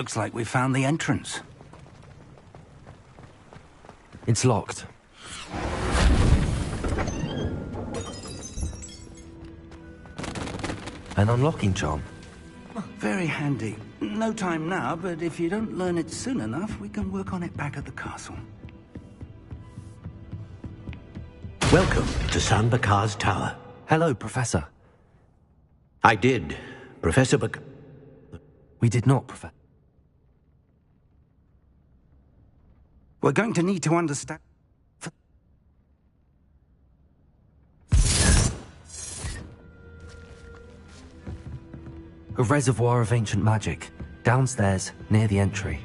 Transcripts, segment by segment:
Looks like we found the entrance. It's locked. An unlocking charm. Very handy. No time now, but if you don't learn it soon enough, we can work on it back at the castle. Welcome to San Bakar's tower. Hello, Professor. I did, Professor Bakar. We did not, Professor. We're going to need to understand... A reservoir of ancient magic, downstairs, near the entry.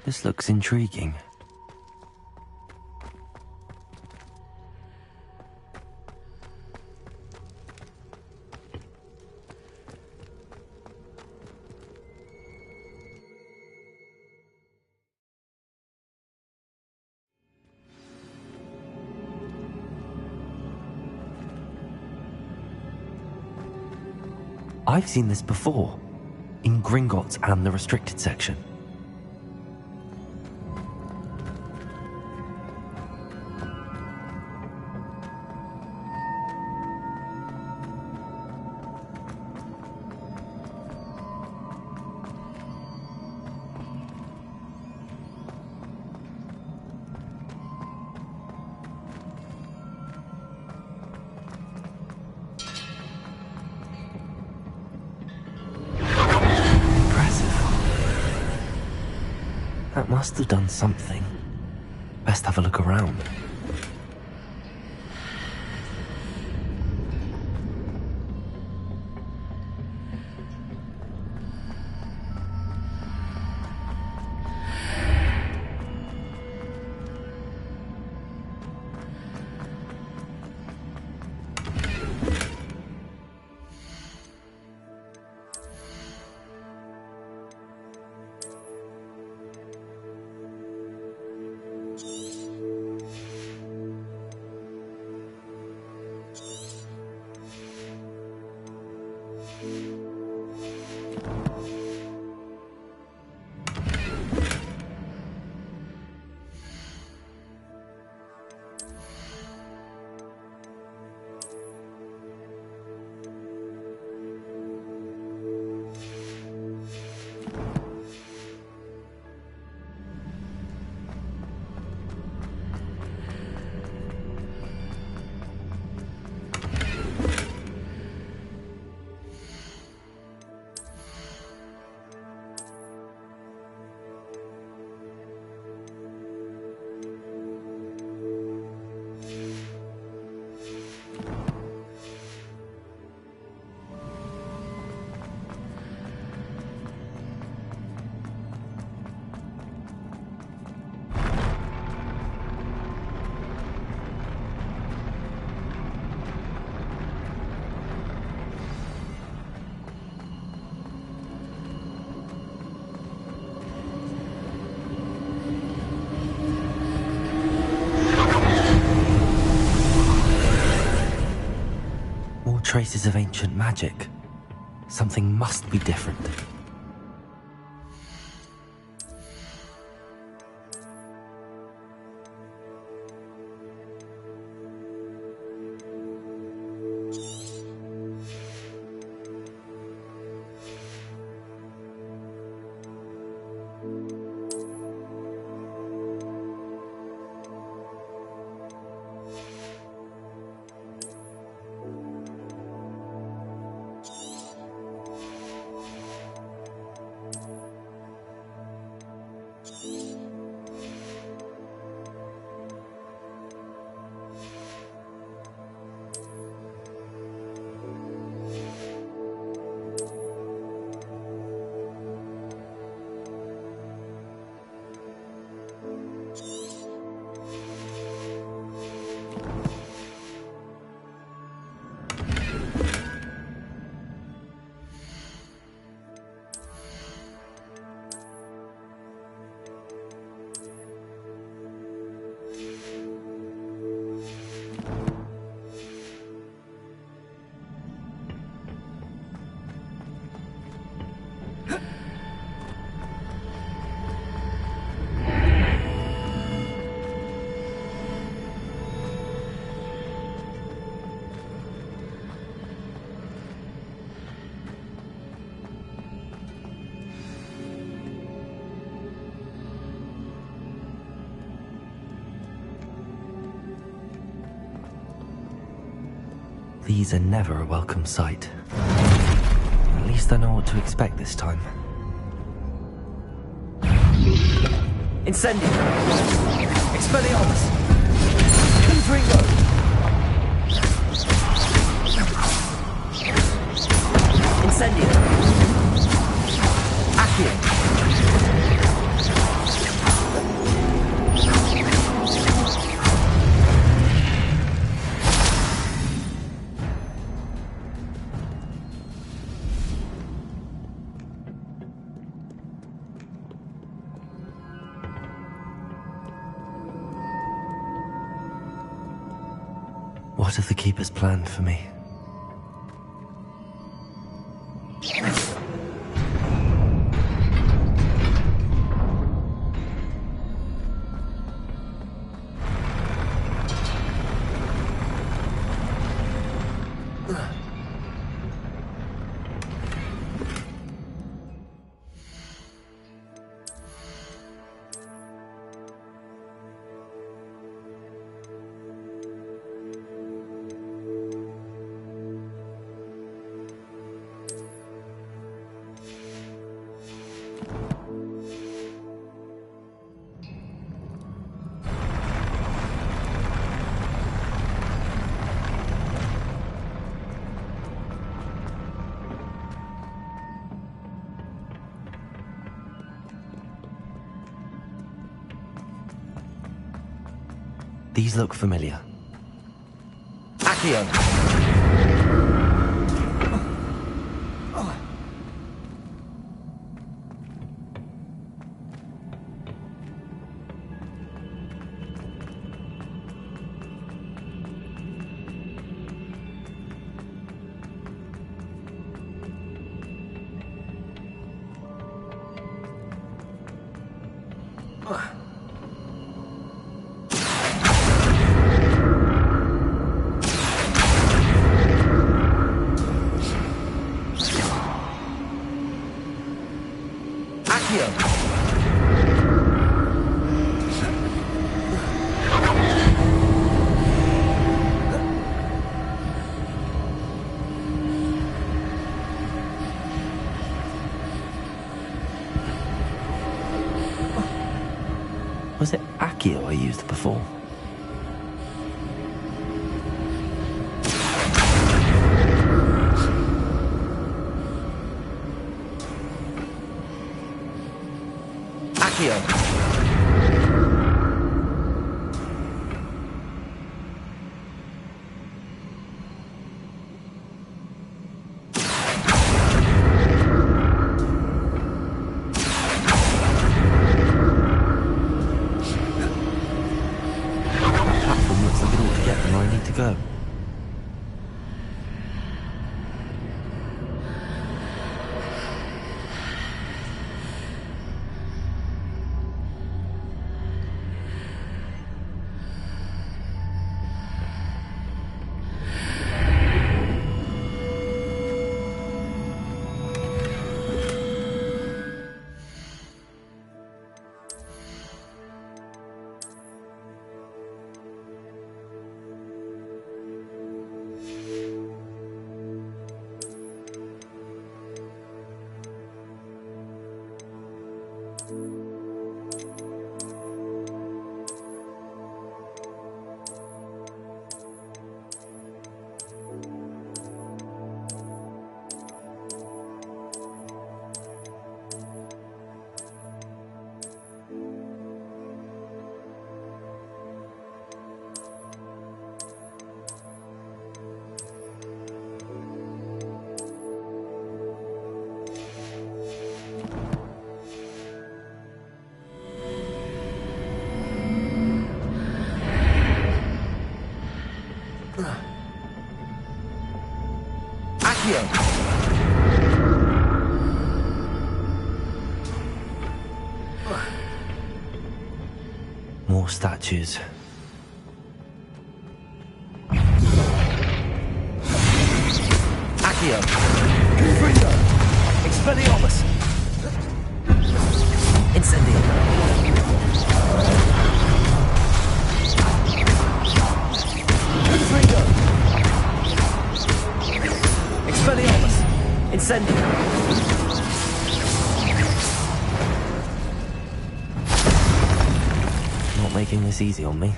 This looks intriguing. I've seen this before, in Gringotts and the restricted section. That must have done something. Best have a look around. Traces of ancient magic. Something must be different. These are never a welcome sight. At least I know what to expect this time. Incendio! Expelliarmus! Confringo! Incendio! Accio! What have the Keepers planned for me? These look familiar. Accio! Was it Accio I used before? Accio! Go. More statues. Accio! Confringo! Expelliarmus! Incendio! Confringo! not making this easy on me.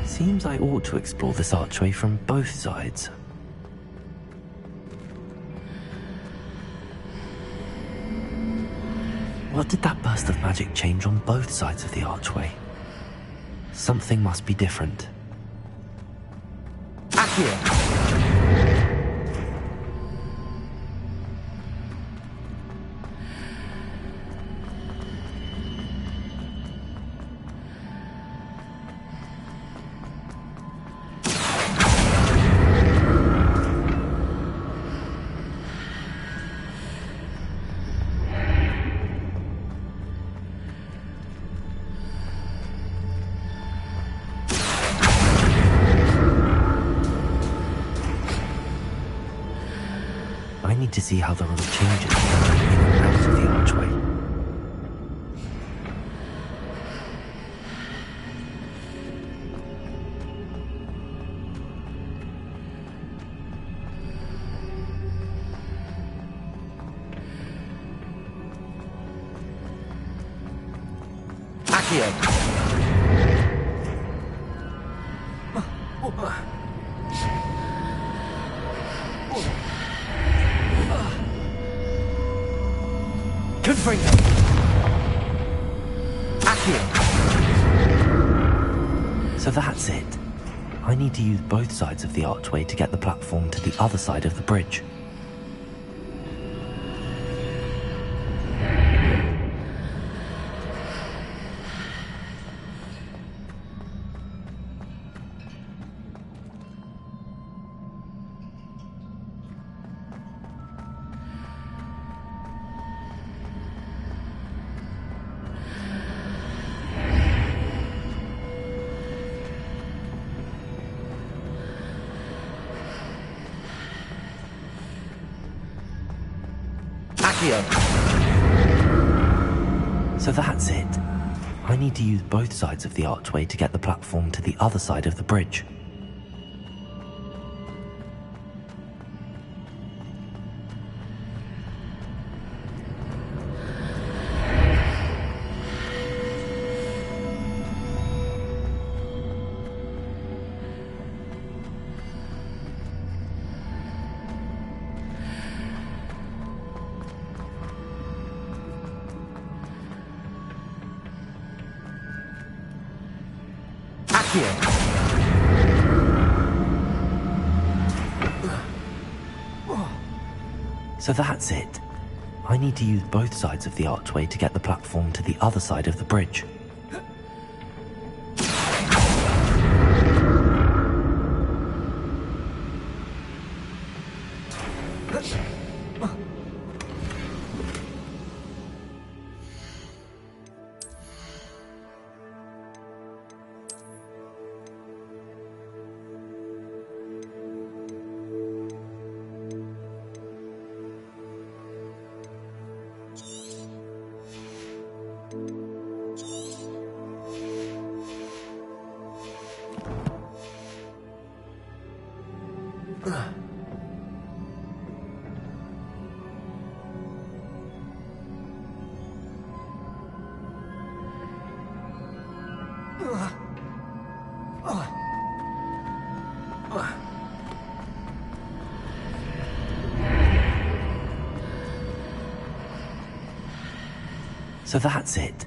Seems I ought to explore this archway from both sides. What did that burst of magic change on both sides of the archway? Something must be different. Accio! I need to see how the room changes in and out of the archway. Accio! Confringo! Accio! So that's it. I need to use both sides of the archway to get the platform to the other side of the bridge. So that's it. I need to use both sides of the archway to get the platform to the other side of the bridge. So that's it. I need to use both sides of the archway to get the platform to the other side of the bridge. So that's it.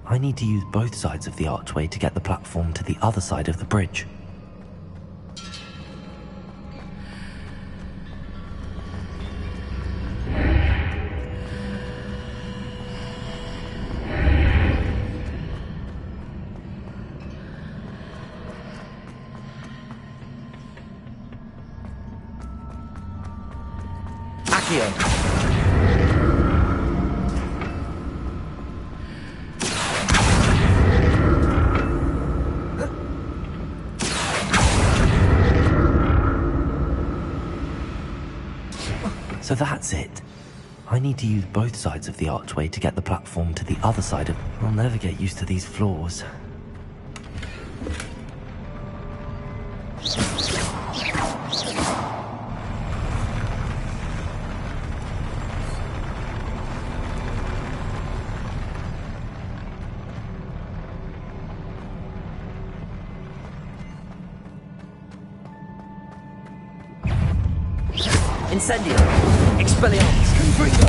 I need to use both sides of the archway to get the platform to the other side of the bridge. So that's it. I need to use both sides of the archway to get the platform to the other side of... I'll never get used to these floors. Incendio! Expelliarmus! Confringo!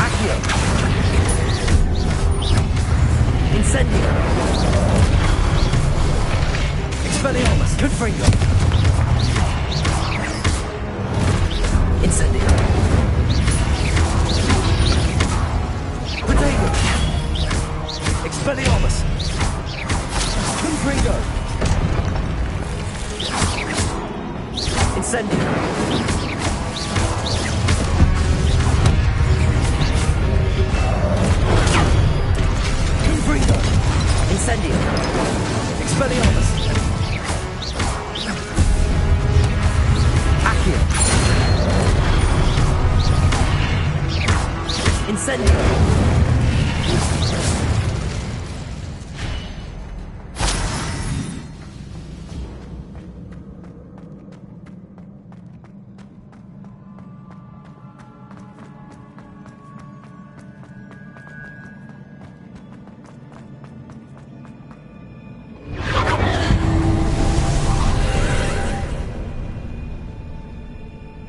Accio! Incendio! Expelliarmus! Confringo! Incendio! Protego! Expelliarmus! Confringo! Incendio! Confringo! Incendio! Expelliarmus! Accio! Incendio!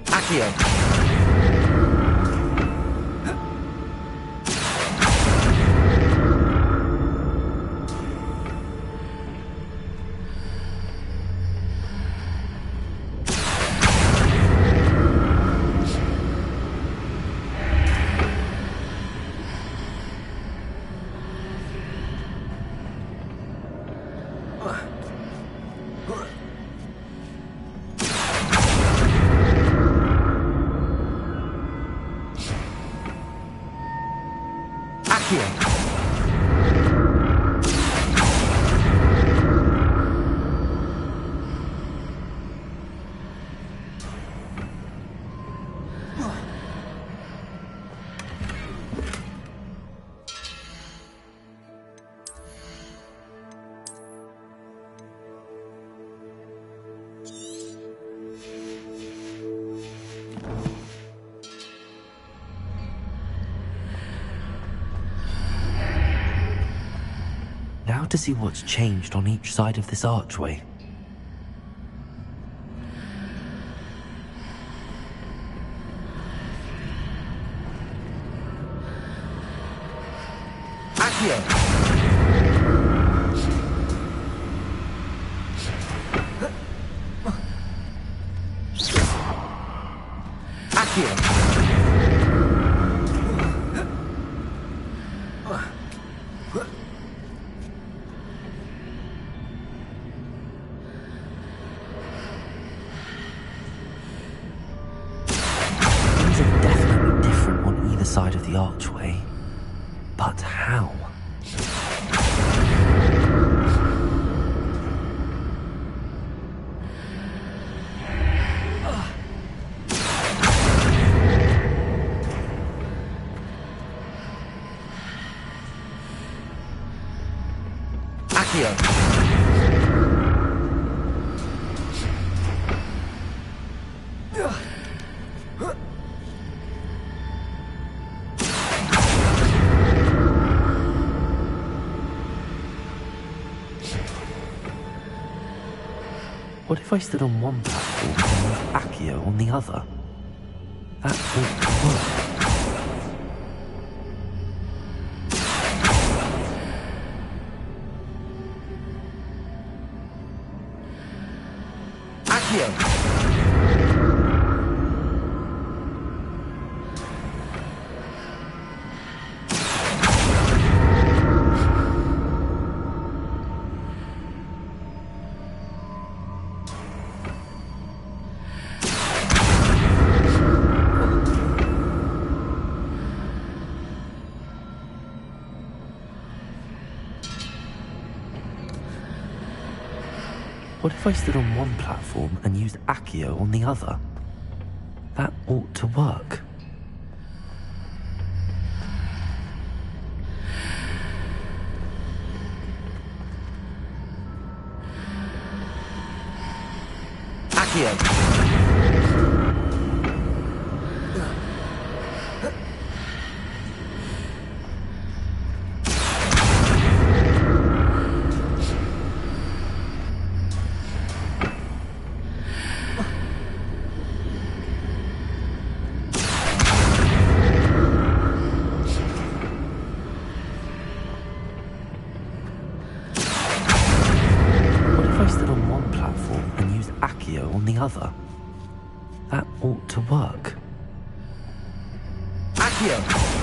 Accio! Now to see what's changed on each side of this archway. Accio! Accio! Things are definitely different on either side of the archway. But how? Accio! What if I stood on one platform and used Accio on the other? That ought to work. What if I stood on one platform and used Accio on the other? That ought to work. Accio. Other. That ought to work. Accio.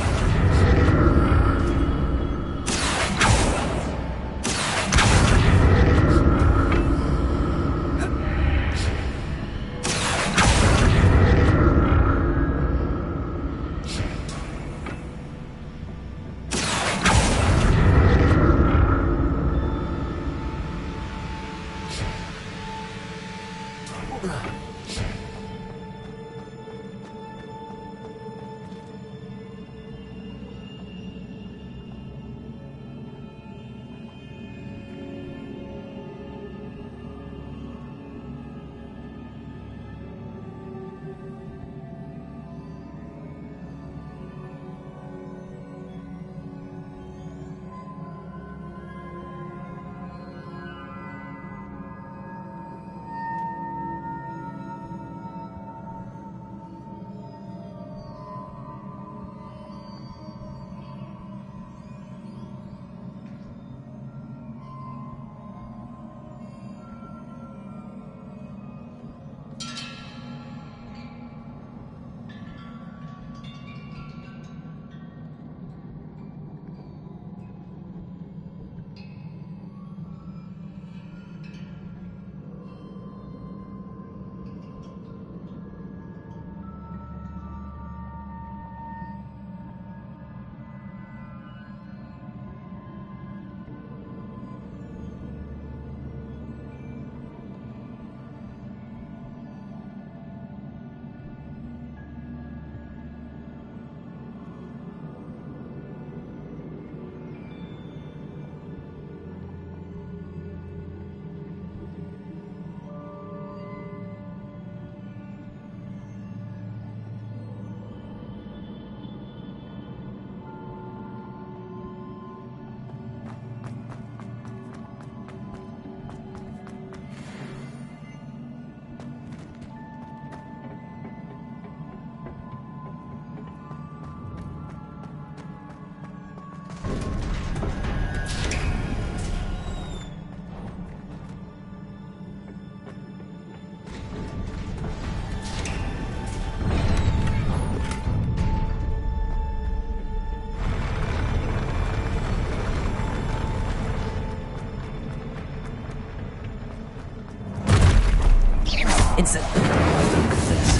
Instant. Look at this.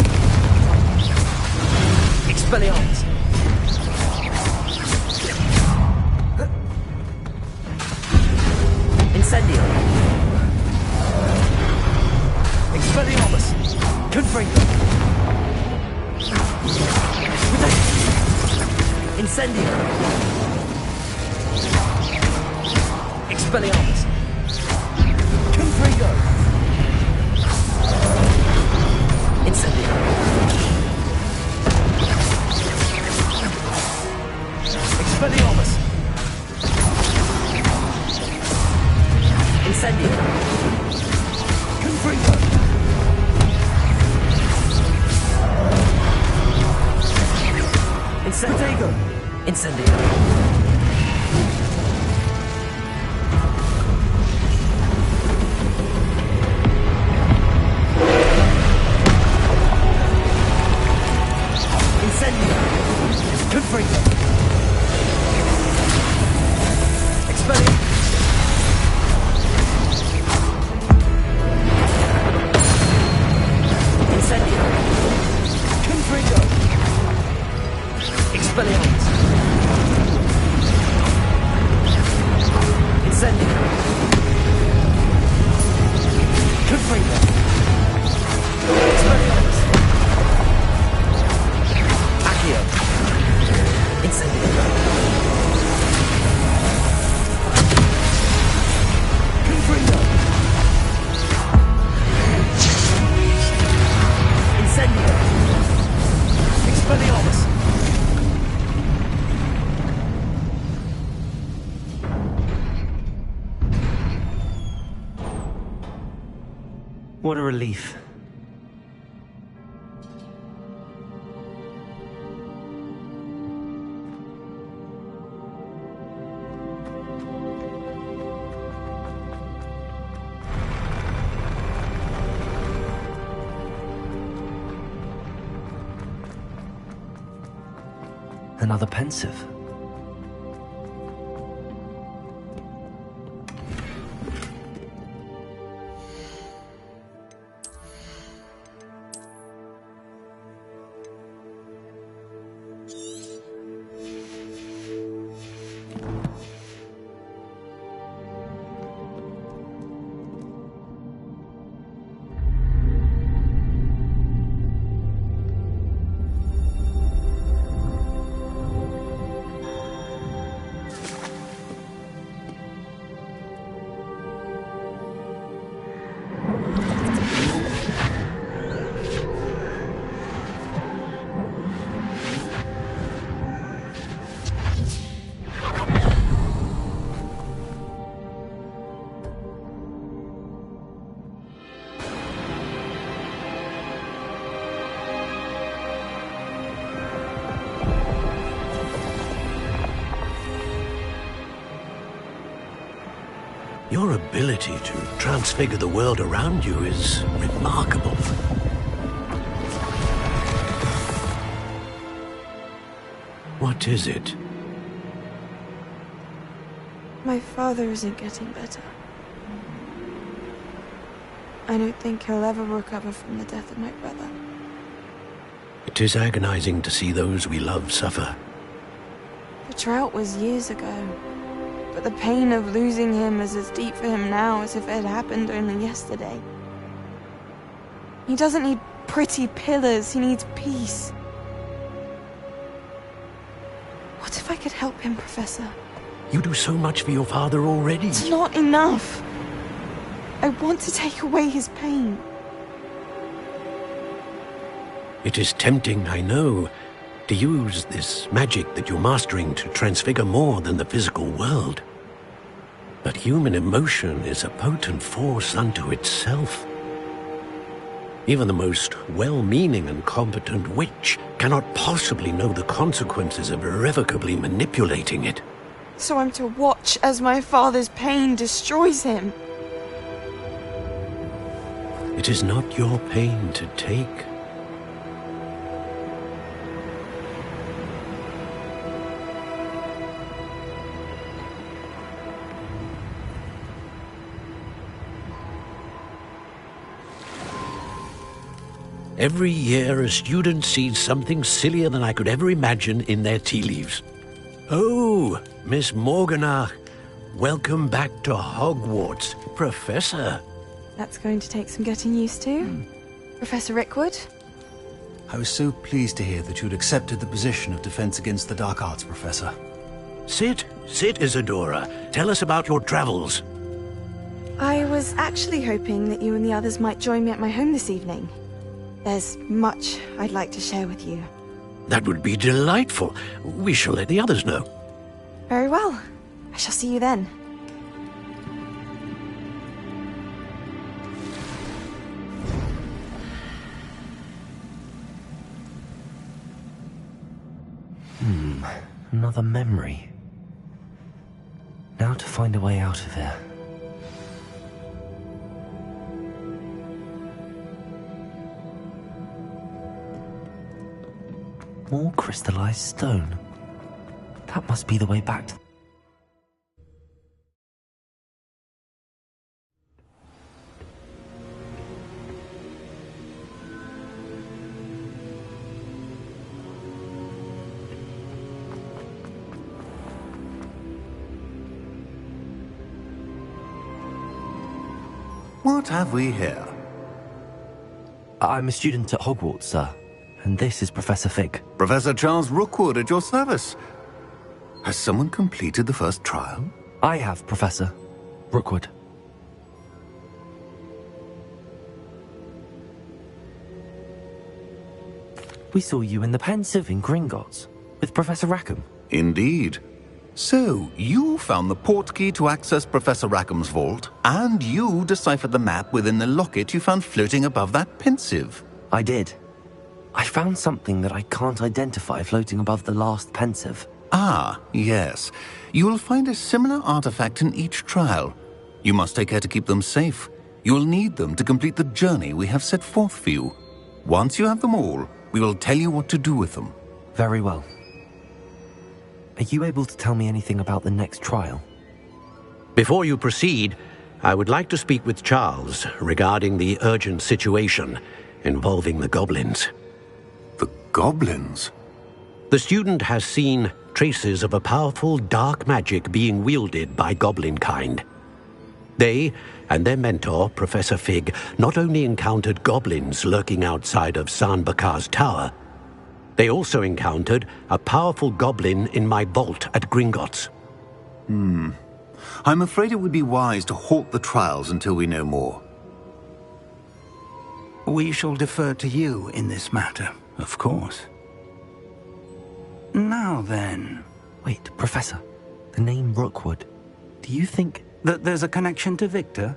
Expelliarmus. Incendio. Expelliarmus. Confringo. Incendio. Expelliarmus. Confringo. Incendio. Expelliarmus. Incendio. Confringo! Incendigo! Incendio! Confringo! Expelliarmus! Incendio! Confringo! Expelliarmus! Incendio! Confringo! Expelliarmus! Accio! Incendio! Confringo! Incendio! Expelliarmus! What a relief. Another pensive. Your ability to transfigure the world around you is remarkable. What is it? My father isn't getting better. I don't think he'll ever recover from the death of my brother. It is agonizing to see those we love suffer. The drought was years ago, but the pain of losing him is as deep for him now as if it had happened only yesterday. He doesn't need pretty pillars, he needs peace. What if I could help him, Professor? You do so much for your father already. It's not enough. I want to take away his pain. It is tempting, I know, to use this magic that you're mastering to transfigure more than the physical world. But human emotion is a potent force unto itself. Even the most well-meaning and competent witch cannot possibly know the consequences of irrevocably manipulating it. So I'm to watch as my father's pain destroys him. It is not your pain to take. Every year, a student sees something sillier than I could ever imagine in their tea leaves. Oh, Miss Morganach, welcome back to Hogwarts, Professor. That's going to take some getting used to. Professor Rickwood? I was so pleased to hear that you'd accepted the position of Defense Against the Dark Arts, Professor. Sit, Isadora. Tell us about your travels. I was actually hoping that you and the others might join me at my home this evening. There's much I'd like to share with you. That would be delightful. We shall let the others know. Very well. I shall see you then. Another memory. Now to find a way out of here. More crystallized stone. That must be the way back to... What have we here? I'm a student at Hogwarts, sir. And this is Professor Fig. Professor Charles Rookwood at your service. Has someone completed the first trial? I have, Professor Rookwood. We saw you in the Pensive in Gringotts with Professor Rackham. Indeed. So, you found the portkey to access Professor Rackham's vault, and you deciphered the map within the locket you found floating above that Pensive. I did. I found something that I can't identify floating above the last Pensive. Ah, yes. You will find a similar artifact in each trial. You must take care to keep them safe. You will need them to complete the journey we have set forth for you. Once you have them all, we will tell you what to do with them. Very well. Are you able to tell me anything about the next trial? Before you proceed, I would like to speak with Charles regarding the urgent situation involving the goblins. The goblins? The student has seen traces of a powerful dark magic being wielded by goblin kind. They and their mentor, Professor Fig, not only encountered goblins lurking outside of San Bakar's tower, they also encountered a powerful goblin in my vault at Gringotts. I'm afraid it would be wise to halt the trials until we know more. We shall defer to you in this matter, of course. Now then... Wait, Professor. The name Rookwood. Do you think... that there's a connection to Victor?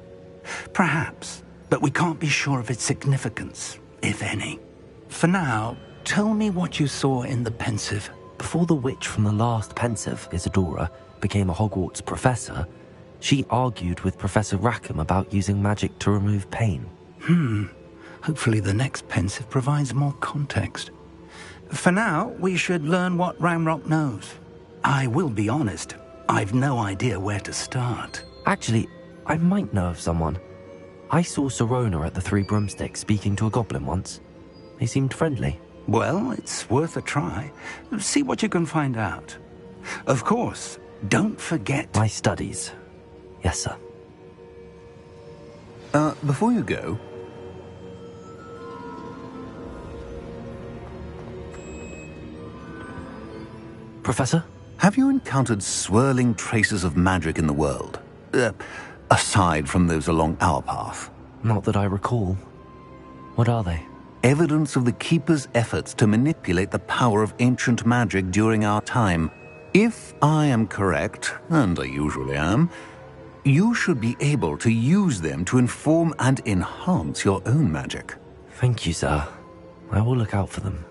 Perhaps, but we can't be sure of its significance, if any. For now, tell me what you saw in the Pensive. Before the witch from the last Pensive, Isadora, became a Hogwarts professor, she argued with Professor Rackham about using magic to remove pain. Hopefully the next Pensive provides more context. For now, we should learn what Ramrock knows. I will be honest, I've no idea where to start. Actually, I might know of someone. I saw Serona at the Three Broomsticks speaking to a goblin once. They seemed friendly. Well, it's worth a try. See what you can find out. Of course, don't forget... My studies. Yes, sir. Before you go... Professor? Have you encountered swirling traces of magic in the world? Aside from those along our path? Not that I recall. What are they? Evidence of the Keeper's efforts to manipulate the power of ancient magic during our time. If I am correct, and I usually am, you should be able to use them to inform and enhance your own magic. Thank you, sir. I will look out for them.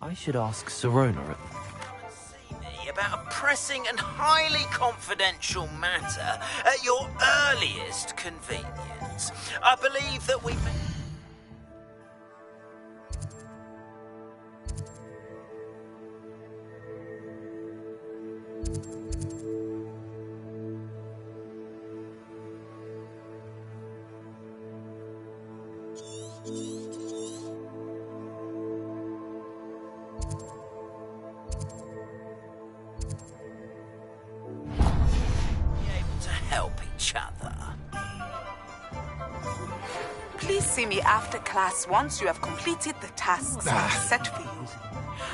I should ask Serona. See me about a pressing and highly confidential matter at your earliest convenience. I believe that we may... Please see me after class once you have completed the tasks set for you.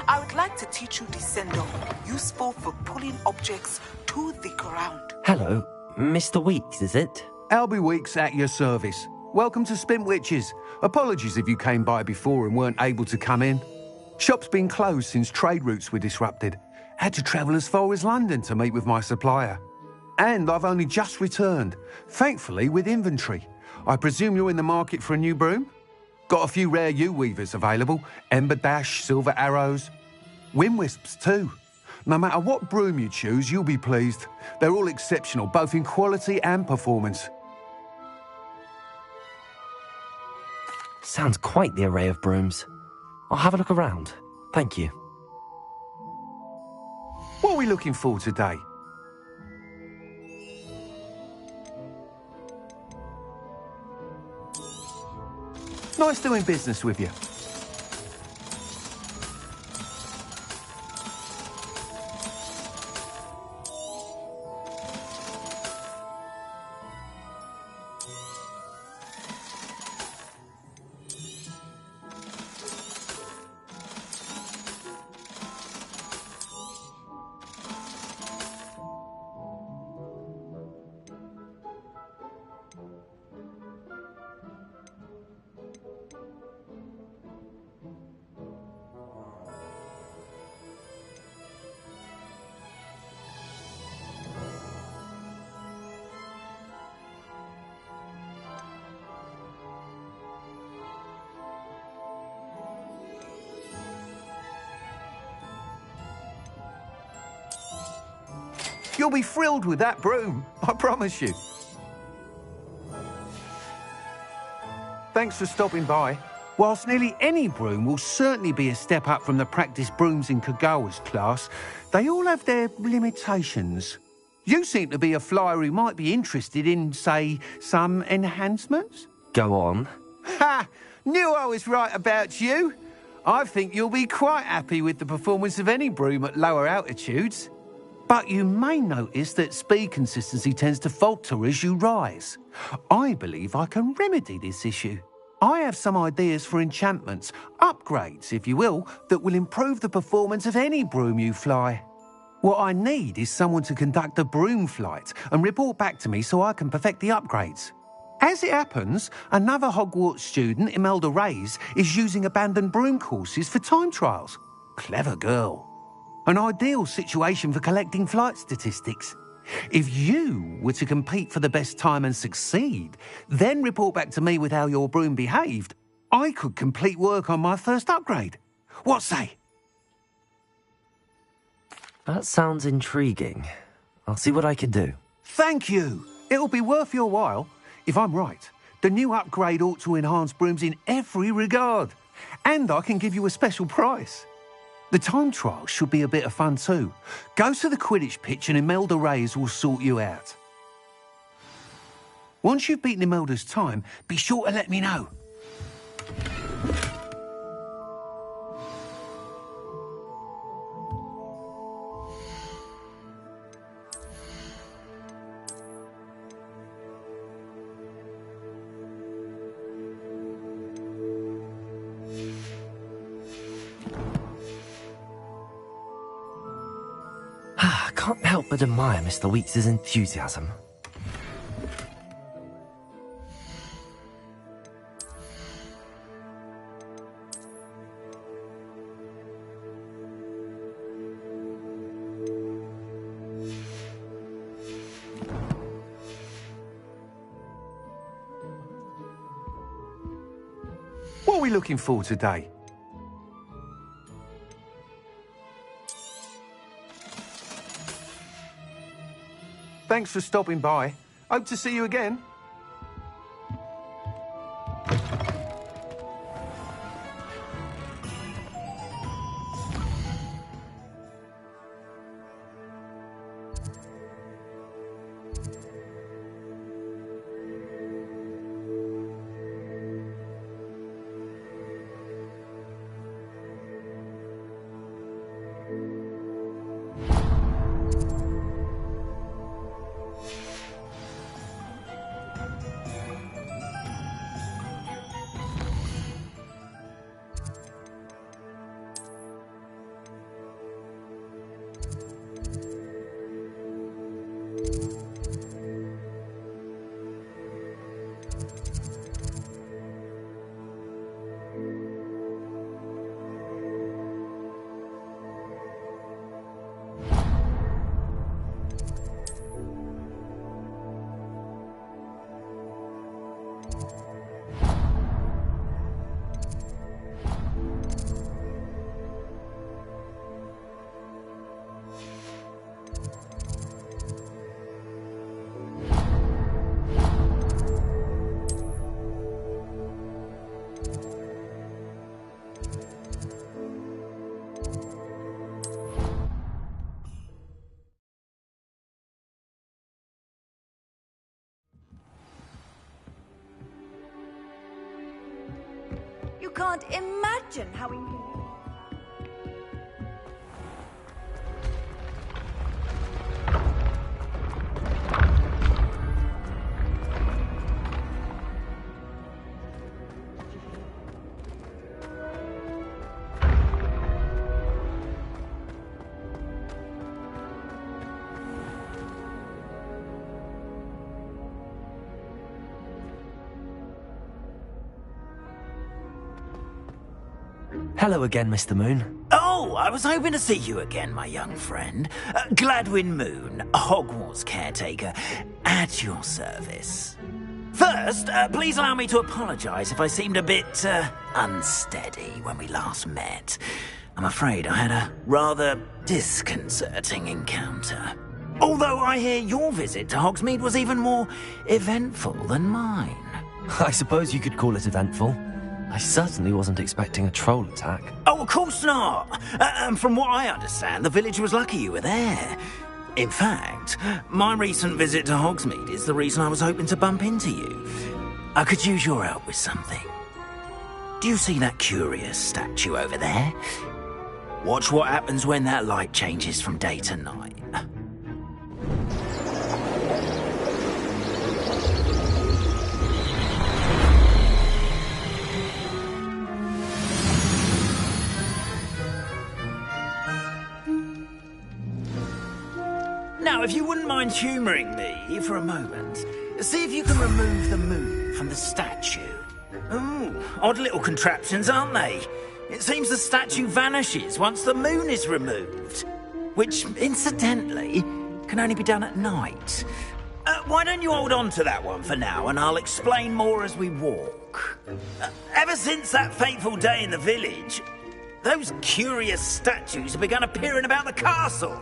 I would like to teach you Descendo, useful for pulling objects to the ground. Hello, Mr. Weeks, is it? Albie Weeks at your service. Welcome to Spintwitches. Apologies if you came by before and weren't able to come in. Shop's been closed since trade routes were disrupted. Had to travel as far as London to meet with my supplier. And I've only just returned, thankfully with inventory. I presume you're in the market for a new broom? Got a few rare U-weavers available. Ember Dash, Silver Arrows. Wind Wisps too. No matter what broom you choose, you'll be pleased. They're all exceptional, both in quality and performance. Sounds quite the array of brooms. I'll have a look around. Thank you. What are we looking for today? Nice doing business with you. You'll be thrilled with that broom, I promise you. Thanks for stopping by. Whilst nearly any broom will certainly be a step up from the practice brooms in Kagawa's class, they all have their limitations. You seem to be a flyer who might be interested in, say, some enhancements? Go on. Ha! Knew I was right about you. I think you'll be quite happy with the performance of any broom at lower altitudes. But you may notice that speed consistency tends to falter as you rise. I believe I can remedy this issue. I have some ideas for enchantments, upgrades, if you will, that will improve the performance of any broom you fly. What I need is someone to conduct a broom flight and report back to me so I can perfect the upgrades. As it happens, another Hogwarts student, Imelda Reyes, is using abandoned broom courses for time trials. Clever girl. An ideal situation for collecting flight statistics. If you were to compete for the best time and succeed, then report back to me with how your broom behaved, I could complete work on my first upgrade. What say? That sounds intriguing. I'll see what I can do. Thank you. It'll be worth your while. If I'm right, the new upgrade ought to enhance brooms in every regard. And I can give you a special price. The time trial should be a bit of fun too. Go to the Quidditch pitch and Imelda Reyes will sort you out. Once you've beaten Imelda's time, be sure to let me know. Can't help but admire Mr. Weeks' enthusiasm. What are we looking for today? Thanks for stopping by. Hope to see you again. You can't imagine how inconvenient. Hello again, Mr. Moon. Oh, I was hoping to see you again, my young friend. Gladwin Moon, Hogwarts caretaker, at your service. First, please allow me to apologise if I seemed a bit unsteady when we last met. I'm afraid I had a rather disconcerting encounter. Although I hear your visit to Hogsmeade was even more eventful than mine. I suppose you could call it eventful. I certainly wasn't expecting a troll attack. Oh, of course not. And from what I understand, the village was lucky you were there. In fact, my recent visit to Hogsmeade is the reason I was hoping to bump into you. I could use your help with something. Do you see that curious statue over there? Watch what happens when that light changes from day to night. Now, if you wouldn't mind humouring me for a moment, see if you can remove the moon from the statue. Ooh, odd little contraptions, aren't they? It seems the statue vanishes once the moon is removed, which, incidentally, can only be done at night. Why don't you hold on to that one for now, and I'll explain more as we walk. Ever since that fateful day in the village, those curious statues have begun appearing about the castle.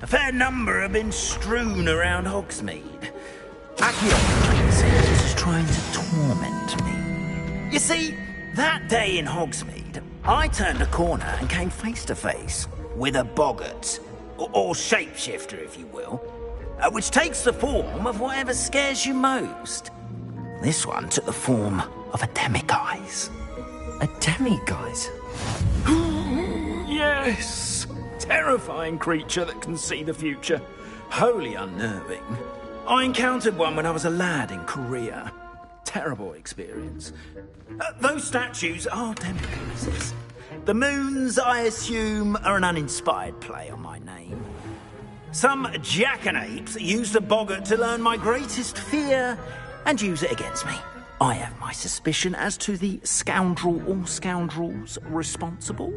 A fair number have been strewn around Hogsmeade. Accio is trying to torment me. You see, that day in Hogsmeade, I turned a corner and came face to face with a boggart, or shapeshifter, if you will, which takes the form of whatever scares you most. This one took the form of a demiguise. A demiguise? Yes! Terrifying creature that can see the future. Wholly unnerving. I encountered one when I was a lad in Korea. Terrible experience. Those statues are demiguises. The moons, I assume, are an uninspired play on my name. Some jackanapes used a boggart to learn my greatest fear and use it against me. I have my suspicion as to the scoundrel or scoundrels responsible.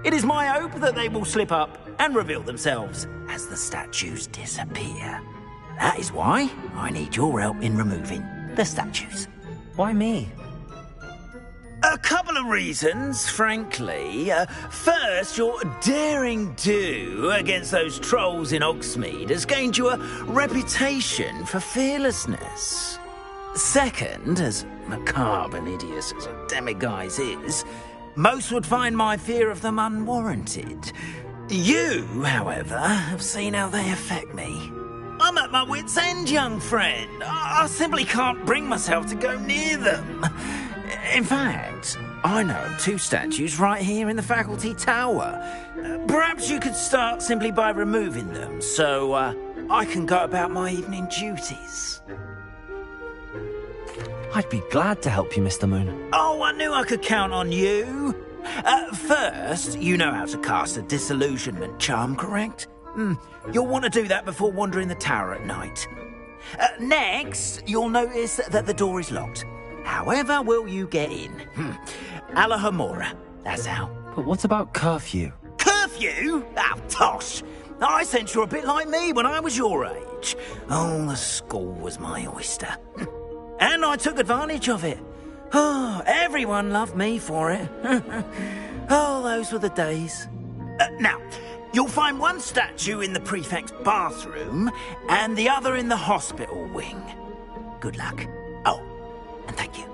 It is my hope that they will slip up and reveal themselves as the statues disappear. That is why I need your help in removing the statues. Why me? A couple of reasons, frankly. First, your daring do against those trolls in Hogsmeade has gained you a reputation for fearlessness. Second, as macabre and hideous as a demiguise is, most would find my fear of them unwarranted. You, however, have seen how they affect me. I'm at my wit's end, young friend. I simply can't bring myself to go near them. In fact, I know of 2 statues right here in the faculty tower. Perhaps you could start simply by removing them, so I can go about my evening duties. I'd be glad to help you, Mr. Moon. Oh, I knew I could count on you. First, you know how to cast a disillusionment charm, correct? You'll want to do that before wandering the tower at night. Next, you'll notice that the door is locked. However will you get in? Alahomora, that's how. But what about curfew? Curfew? Oh, tosh. I sense you're a bit like me when I was your age. Oh, the school was my oyster. And I took advantage of it. Oh, everyone loved me for it. Oh, those were the days. Now, you'll find one statue in the prefect's bathroom and the other in the hospital wing. Good luck. Oh, and thank you.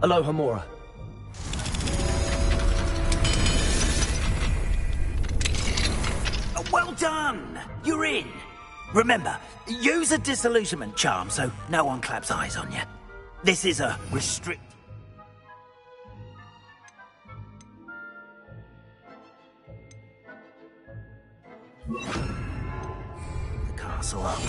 Alahomora. Well done! You're in. Remember, use a disillusionment charm so no one claps eyes on you. This is a restrict... The castle up.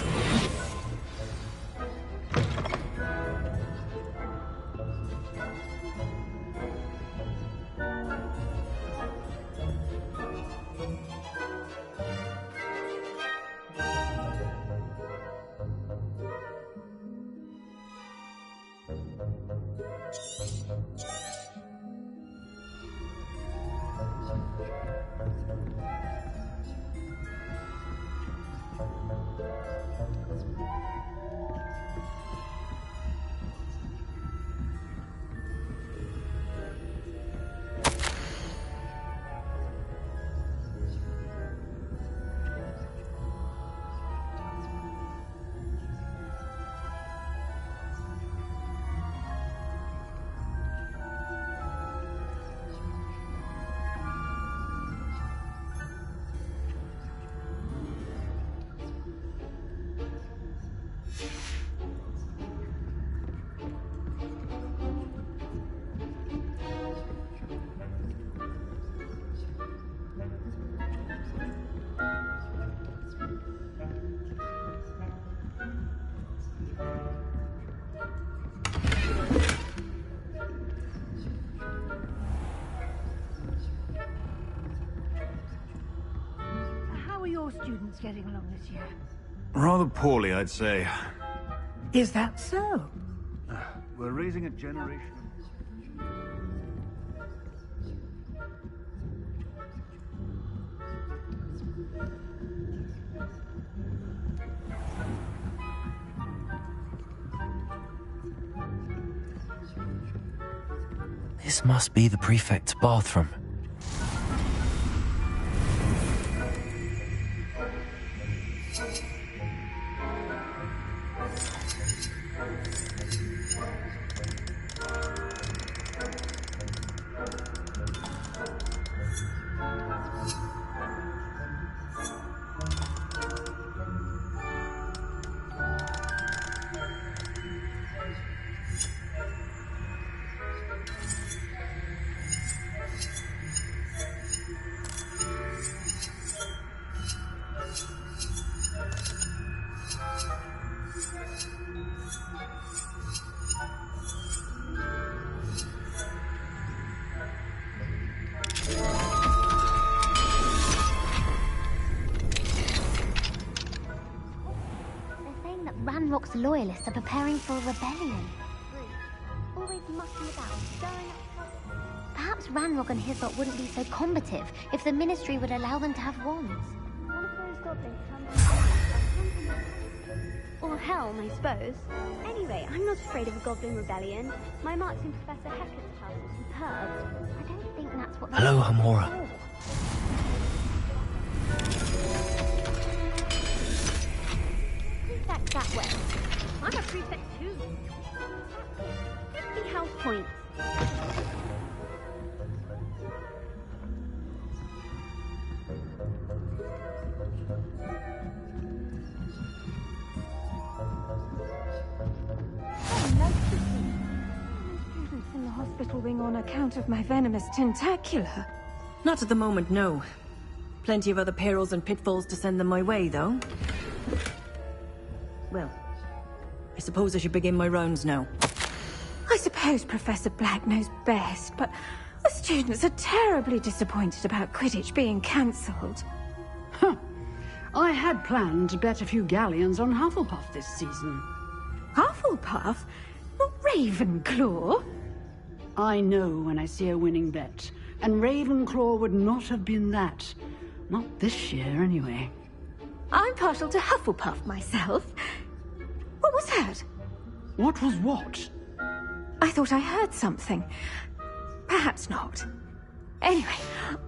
students getting along this year? Rather poorly, I'd say. Is that so? We're raising a generation of... This must be the prefect's bathroom. Ranrock's loyalists are preparing for a rebellion. Always mucking about, stirring up. Perhaps Ranrock and his lot wouldn't be so combative if the Ministry would allow them to have wands. One of those goblins or helm, I suppose. Anyway, I'm not afraid of a goblin rebellion. My marks in Professor Hector's house are superb. I don't think that's what... Hello, Hamora. Prefect that way. I'm a prefect too. 50 health points. Students in the hospital wing on account of my venomous tentacula. Not at the moment, no. Plenty of other perils and pitfalls to send them my way, though. Well, I suppose I should begin my rounds now. I suppose Professor Black knows best, but the students are terribly disappointed about Quidditch being cancelled. Huh. I had planned to bet a few galleons on Hufflepuff this season. Hufflepuff? Not Ravenclaw? I know when I see a winning bet, and Ravenclaw would not have been that. Not this year, anyway. I'm partial to Hufflepuff myself. What was that? What was what? I thought I heard something. Perhaps not. Anyway,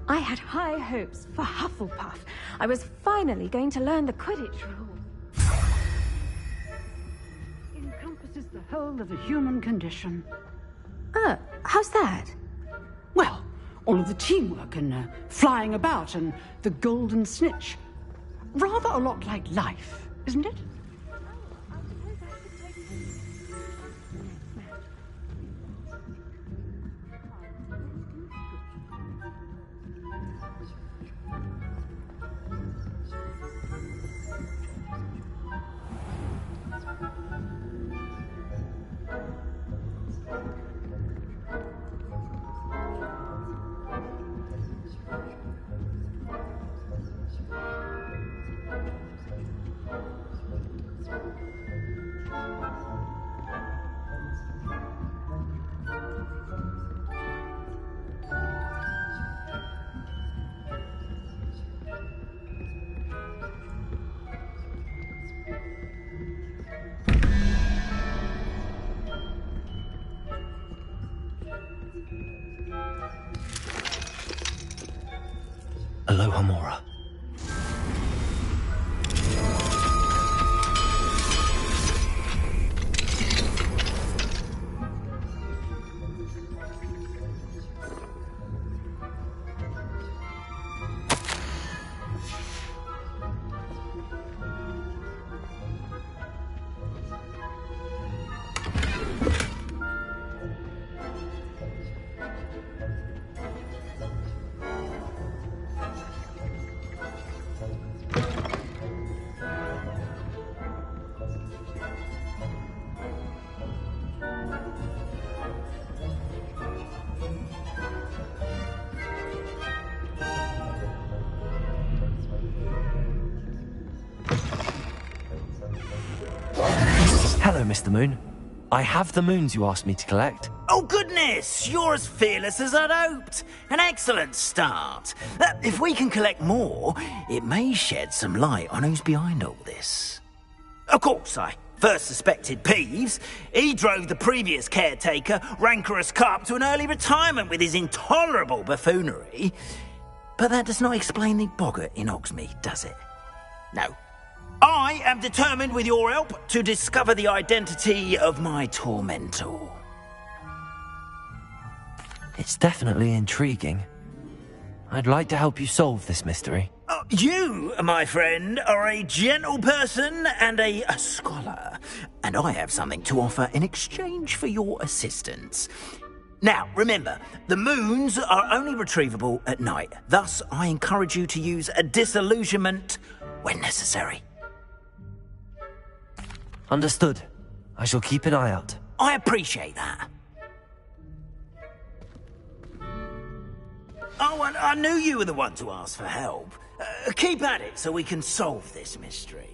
I had high hopes for Hufflepuff. I was finally going to learn the Quidditch rules. Encompasses the whole of the human condition. How's that? Well, all of the teamwork and flying about and the golden snitch. Rather a lot like life, isn't it? Hello, Hamora. Hello, Mr. Moon. I have the moons you asked me to collect. Oh, goodness! You're as fearless as I'd hoped. An excellent start. If we can collect more, it may shed some light on who's behind all this. Of course, I first suspected Peeves. He drove the previous caretaker, Rancorous Carp, to an early retirement with his intolerable buffoonery. But that does not explain the boggart in Hogsmeade, does it? No. I am determined, with your help, to discover the identity of my tormentor. It's definitely intriguing. I'd like to help you solve this mystery. You, my friend, are a gentle person and a scholar, and I have something to offer in exchange for your assistance. Now, remember, the moons are only retrievable at night. Thus, I encourage you to use a disillusionment when necessary. Understood. I shall keep an eye out. I appreciate that. Oh, and I knew you were the one to ask for help. Keep at it so we can solve this mystery.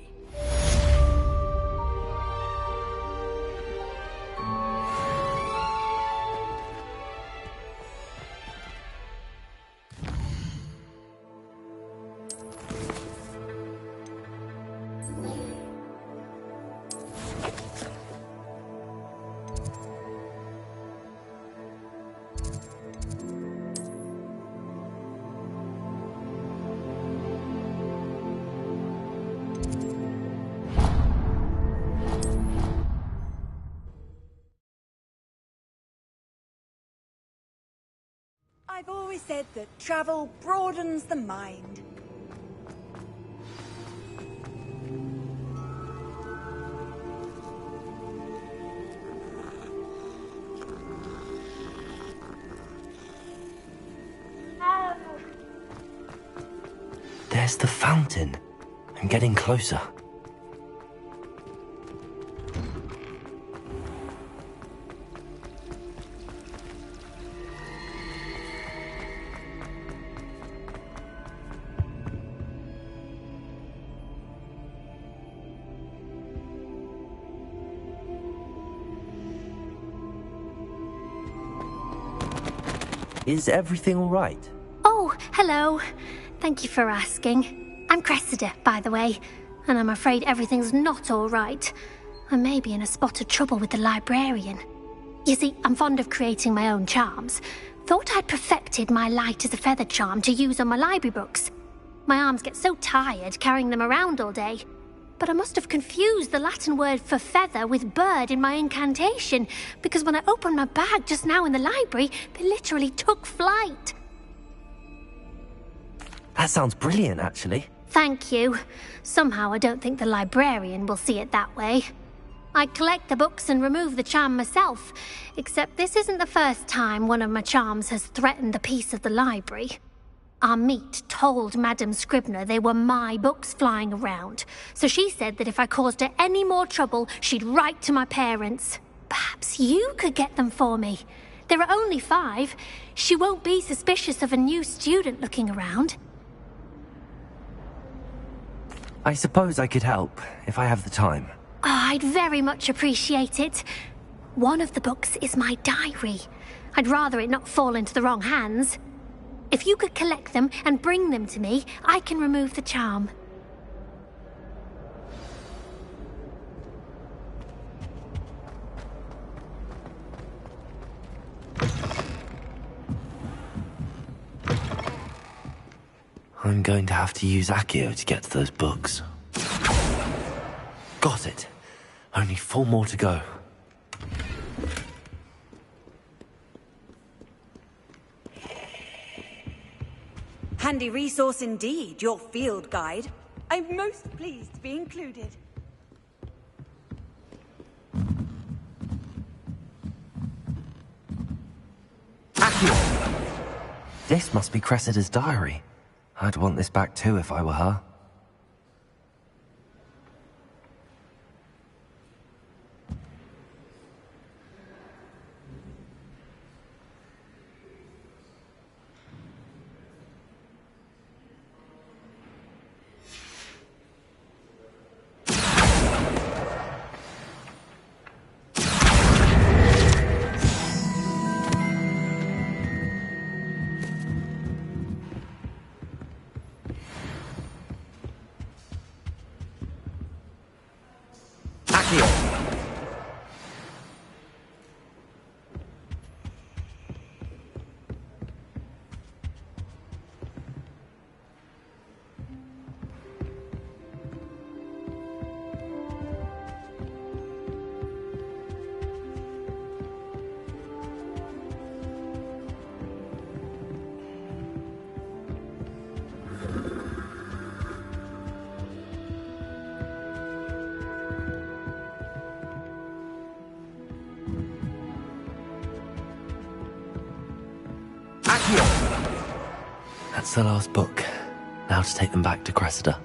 I've always said that travel broadens the mind. There's the fountain. I'm getting closer. Is everything all right? Oh, hello. Thank you for asking. I'm Cressida, by the way, and I'm afraid everything's not all right. I may be in a spot of trouble with the librarian. You see, I'm fond of creating my own charms. Thought I'd perfected my light as a feather charm to use on my library books. My arms get so tired carrying them around all day. But I must have confused the Latin word for feather with bird in my incantation, because when I opened my bag just now in the library, they literally took flight. That sounds brilliant, actually. Thank you. Somehow I don't think the librarian will see it that way. I collect the books and remove the charm myself, except this isn't the first time one of my charms has threatened the peace of the library. Our meet told Madame Scribner they were my books flying around, so she said that if I caused her any more trouble, she'd write to my parents. Perhaps you could get them for me. There are only 5. She won't be suspicious of a new student looking around. I suppose I could help, if I have the time. Oh, I'd very much appreciate it. One of the books is my diary. I'd rather it not fall into the wrong hands. If you could collect them and bring them to me, I can remove the charm. I'm going to have to use Accio to get to those books. Got it. Only 4 more to go. Handy resource indeed, your field guide. I'm most pleased to be included. Accio! This must be Cressida's diary. I'd want this back too if I were her. That's the last book. Now to take them back to Cressida.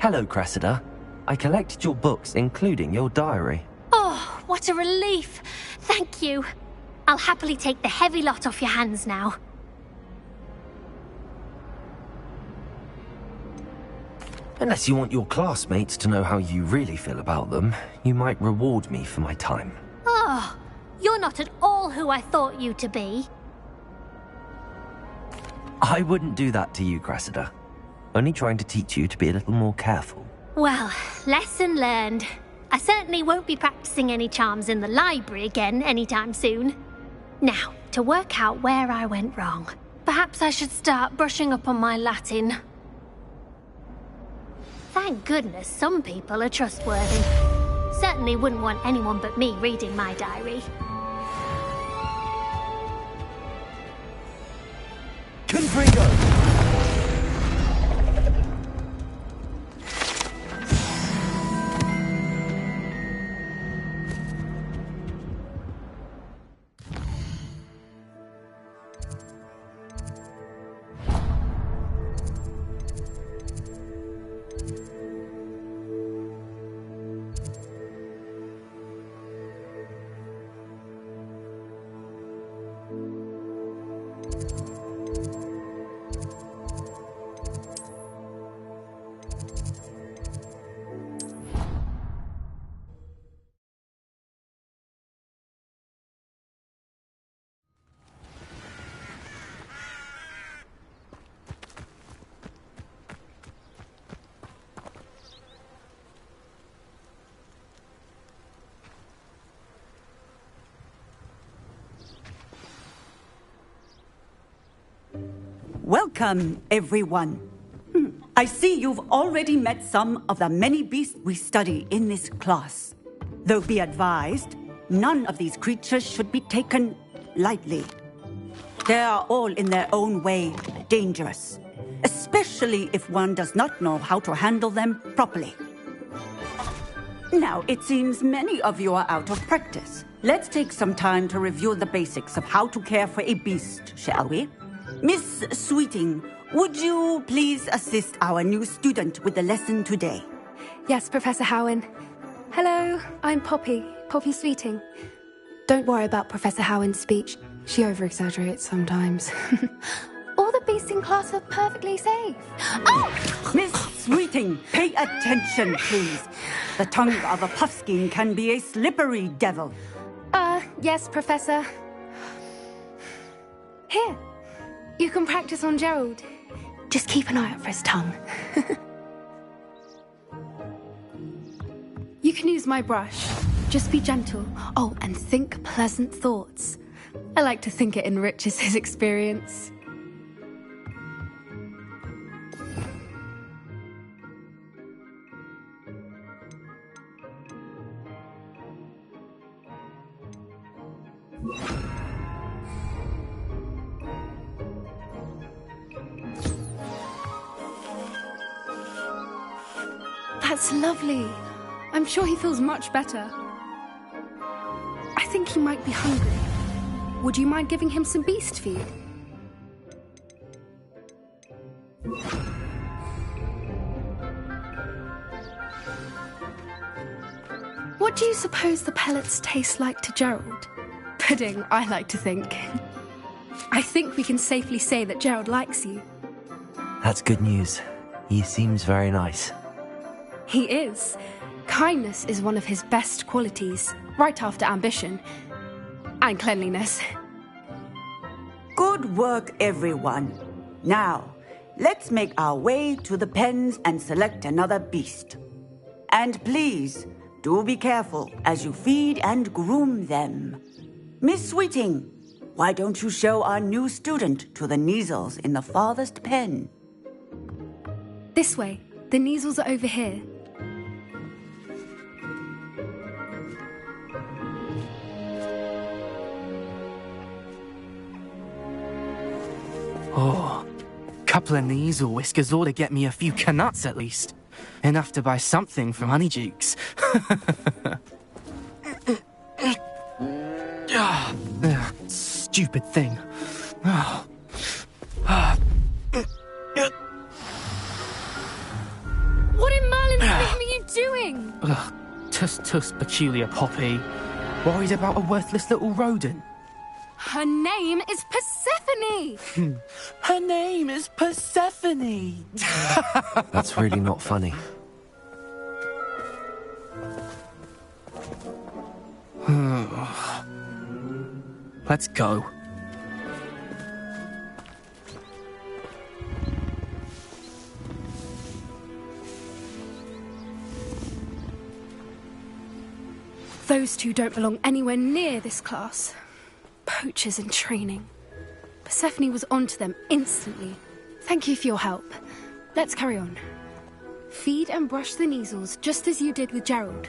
Hello, Cressida. I collected your books, including your diary. Oh, what a relief. Thank you. I'll happily take the heavy lot off your hands now. Unless you want your classmates to know how you really feel about them, you might reward me for my time. Oh, you're not at all who I thought you to be. I wouldn't do that to you, Cressida. Only trying to teach you to be a little more careful. Well, lesson learned. I certainly won't be practicing any charms in the library again anytime soon. Now, to work out where I went wrong. Perhaps I should start brushing up on my Latin. Thank goodness some people are trustworthy. Certainly wouldn't want anyone but me reading my diary. Confringo! Welcome, everyone. I see you've already met some of the many beasts we study in this class. Though be advised, none of these creatures should be taken lightly. They are all in their own way dangerous, especially if one does not know how to handle them properly. Now, it seems many of you are out of practice. Let's take some time to review the basics of how to care for a beast, shall we? Miss Sweeting, would you please assist our new student with the lesson today? Yes, Professor Howen. Hello, I'm Poppy Sweeting. Don't worry about Professor Howen's speech. She over-exaggerates sometimes. All the beasts in class are perfectly safe. Oh! Miss Sweeting, pay attention, please. The tongue of a puffskein can be a slippery devil. Yes, Professor. Here. You can practice on Gerald. Just keep an eye out for his tongue. You can use my brush. Just be gentle. Oh, and think pleasant thoughts. I like to think it enriches his experience. That's lovely. I'm sure he feels much better. I think he might be hungry. Would you mind giving him some beast feed? What do you suppose the pellets taste like to Gerald? Pudding, I like to think. I think we can safely say that Gerald likes you. That's good news. He seems very nice. He is. Kindness is one of his best qualities, right after ambition. And cleanliness. Good work, everyone. Now, let's make our way to the pens and select another beast. And please, do be careful as you feed and groom them. Miss Sweeting, why don't you show our new student to the Kneazles in the farthest pen? This way. The Kneazles are over here. Oh, couple of Kneazle whiskers ought to get me a few canuts at least. Enough to buy something from Honeydukes. Stupid thing. What in Merlin's name are you doing? Tuss, peculiar Poppy. Worried about a worthless little rodent? Her name is Persephone! Her name is Persephone! That's really not funny. Let's go. Those two don't belong anywhere near this class. Poachers in training. Persephone was onto them instantly. Thank you for your help. Let's carry on. Feed and brush the Kneazles just as you did with Gerald.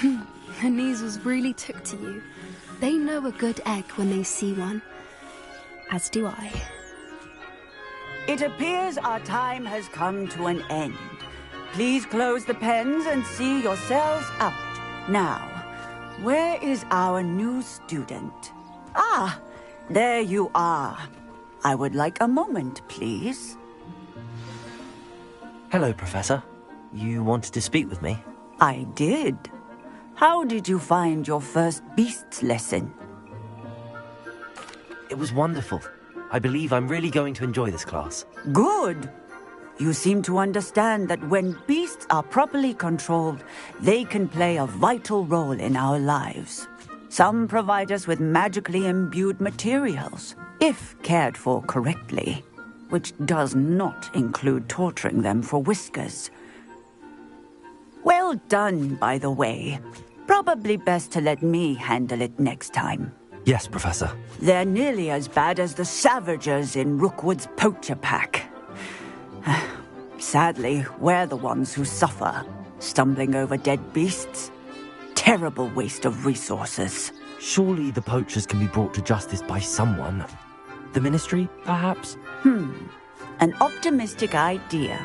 The Kneazles really took to you. They know a good egg when they see one. As do I. It appears our time has come to an end. Please close the pens and see yourselves out. Now, where is our new student? Ah, there you are. I would like a moment, please. Hello, Professor. You wanted to speak with me? I did. How did you find your first beasts lesson? It was wonderful. I believe I'm really going to enjoy this class. Good. You seem to understand that when beasts are properly controlled, they can play a vital role in our lives. Some provide us with magically imbued materials, if cared for correctly, which does not include torturing them for whiskers. Well done, by the way. Probably best to let me handle it next time. Yes, Professor. They're nearly as bad as the Savagers in Rookwood's poacher pack. Sadly, we're the ones who suffer, stumbling over dead beasts. Terrible waste of resources. Surely the poachers can be brought to justice by someone. The Ministry, perhaps? An optimistic idea.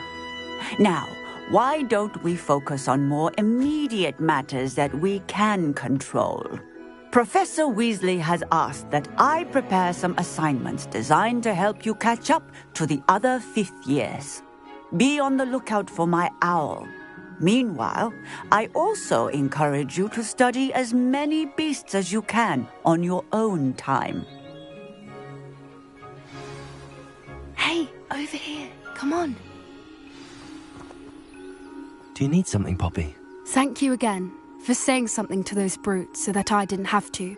Now, why don't we focus on more immediate matters that we can control? Professor Weasley has asked that I prepare some assignments designed to help you catch up to the other 5th years. Be on the lookout for my owl. Meanwhile, I also encourage you to study as many beasts as you can on your own time. Hey, over here. Come on. Do you need something, Poppy? Thank you again for saying something to those brutes so that I didn't have to.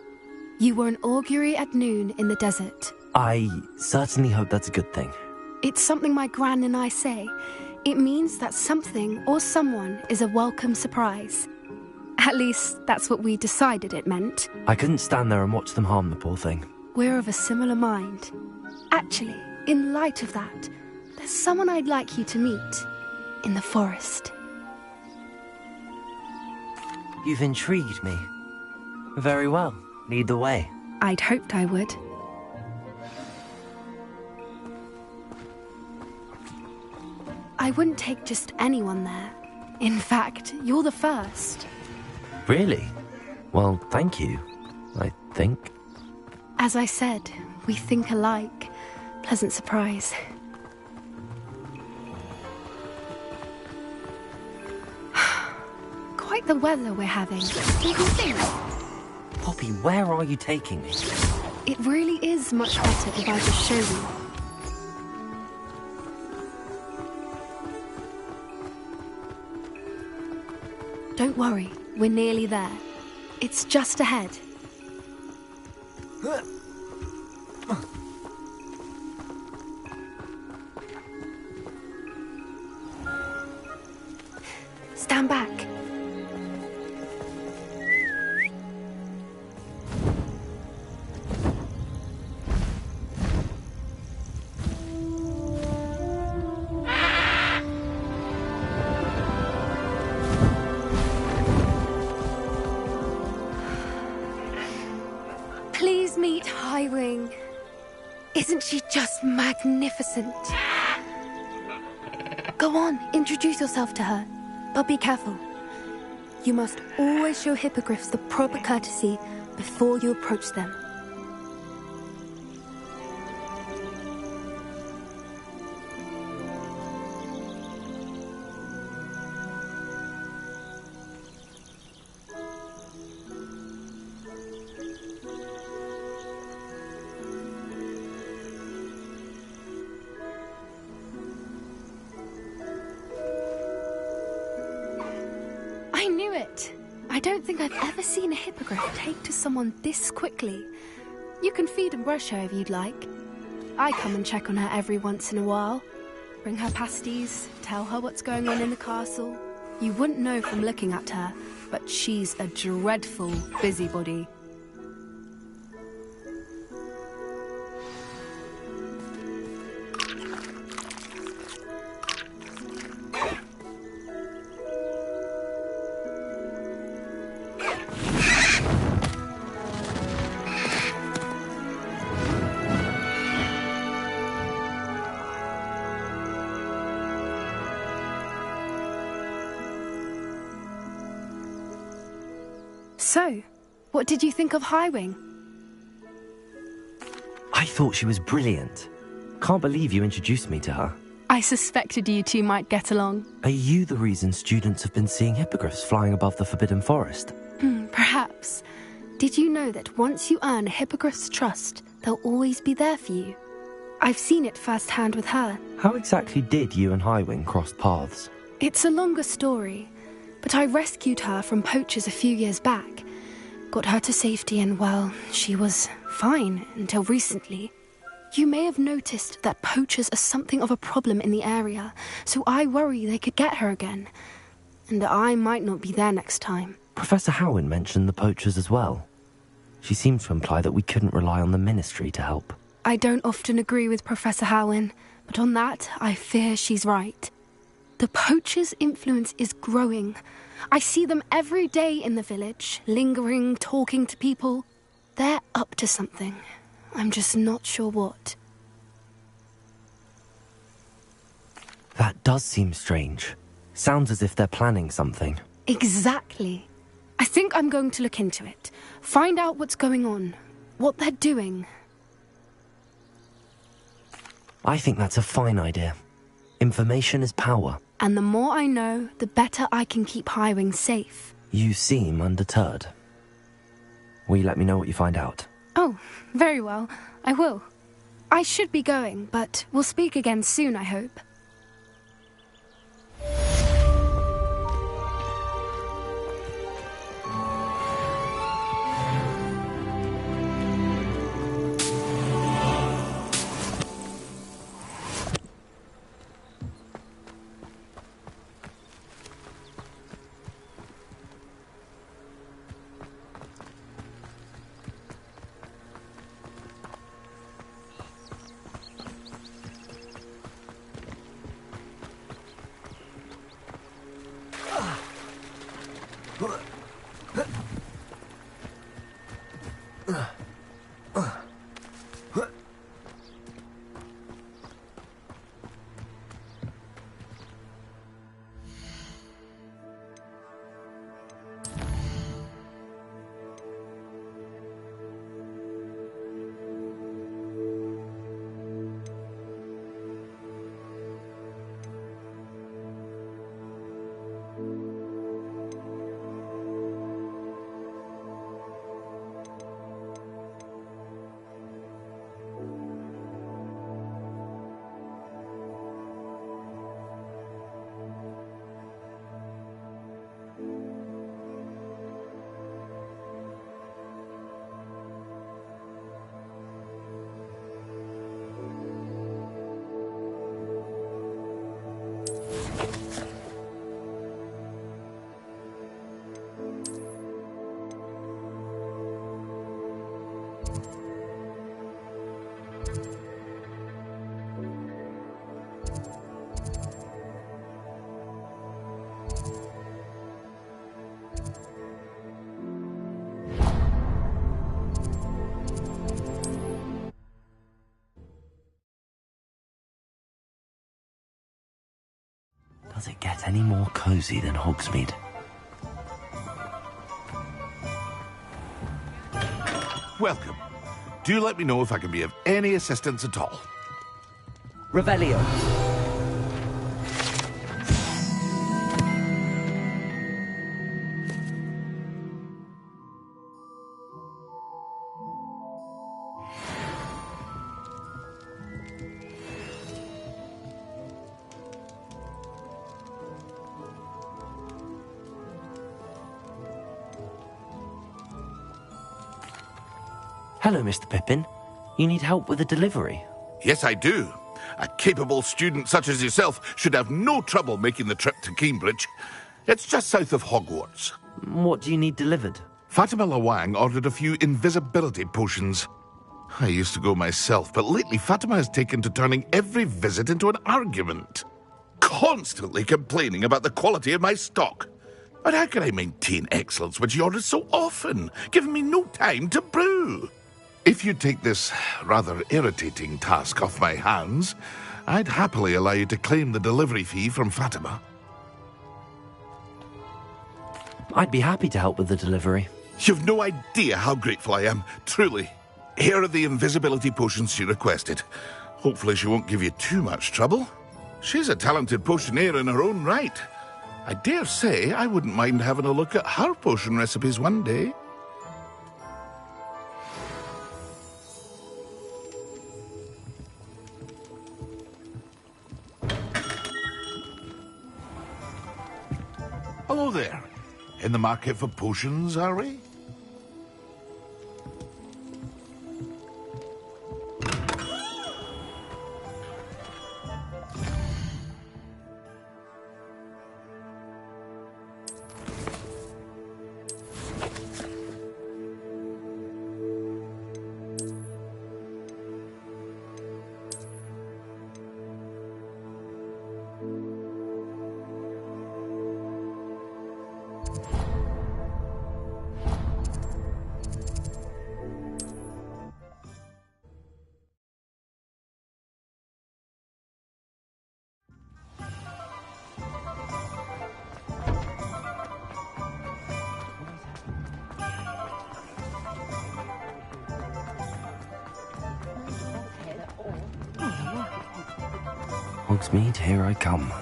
You were an augury at noon in the desert. I certainly hope that's a good thing. It's something my gran and I say. It means that something or someone is a welcome surprise. At least, that's what we decided it meant. I couldn't stand there and watch them harm the poor thing. We're of a similar mind. Actually, in light of that, there's someone I'd like you to meet. In the forest. You've intrigued me. Very well. Lead the way. I'd hoped I would. I wouldn't take just anyone there. In fact, you're the first. Really? Well, thank you, I think. As I said, we think alike. Pleasant surprise. Quite the weather we're having. Do you think? Poppy, where are you taking me? It really is much better if I just show you. Don't worry, we're nearly there. It's just ahead. Stand back. Please meet Highwing. Isn't she just magnificent? Go on, introduce yourself to her. But be careful. You must always show hippogriffs the proper courtesy before you approach them. I knew it. I don't think I've ever seen a hippogriff take to someone this quickly. You can feed and brush her if you'd like. I come and check on her every once in a while. Bring her pasties, tell her what's going on in the castle. You wouldn't know from looking at her, but she's a dreadful busybody. So, what did you think of Highwing? I thought she was brilliant. Can't believe you introduced me to her. I suspected you two might get along. Are you the reason students have been seeing hippogriffs flying above the Forbidden Forest? Perhaps. Did you know that once you earn a hippogriff's trust, they'll always be there for you? I've seen it firsthand with her. How exactly did you and Highwing cross paths? It's a longer story, but I rescued her from poachers a few years back. Got her to safety and, well, she was fine until recently. You may have noticed that poachers are something of a problem in the area, so I worry they could get her again. And I might not be there next time. Professor Howin mentioned the poachers as well. She seemed to imply that we couldn't rely on the Ministry to help. I don't often agree with Professor Howin, but on that, I fear she's right. The poachers' influence is growing. I see them every day in the village, lingering, talking to people. They're up to something. I'm just not sure what. That does seem strange. Sounds as if they're planning something. Exactly. I think I'm going to look into it. Find out what's going on. What they're doing. I think that's a fine idea. Information is power. And the more I know, the better I can keep Highwing safe. You seem undeterred. Will you let me know what you find out? Oh, very well. I will. I should be going, but we'll speak again soon, I hope. Does it get any more cozy than Hogsmeade? Welcome. Do let me know if I can be of any assistance at all. Revelio. Hello, Mr. Pippin. You need help with a delivery? Yes, I do. A capable student such as yourself should have no trouble making the trip to Cambridge. It's just south of Hogwarts. What do you need delivered? Fatima Lawang ordered a few invisibility potions. I used to go myself, but lately Fatima has taken to turning every visit into an argument. Constantly complaining about the quality of my stock. But how can I maintain excellence when she orders so often, giving me no time to brew? If you take this rather irritating task off my hands, I'd happily allow you to claim the delivery fee from Fatima. I'd be happy to help with the delivery. You've no idea how grateful I am, truly. Here are the invisibility potions she requested. Hopefully she won't give you too much trouble. She's a talented potioneer in her own right. I dare say I wouldn't mind having a look at her potion recipes one day. Hello there. In the market for potions, are we? Hogsmeade, here I come.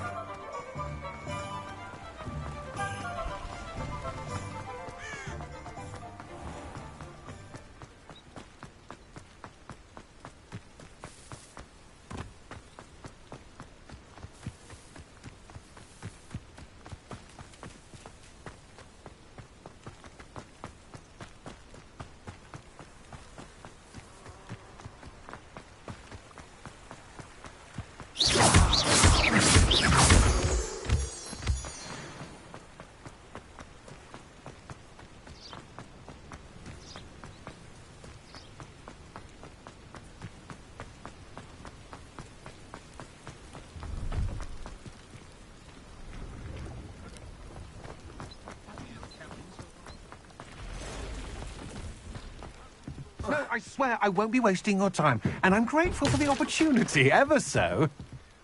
No, I swear I won't be wasting your time, and I'm grateful for the opportunity, ever so.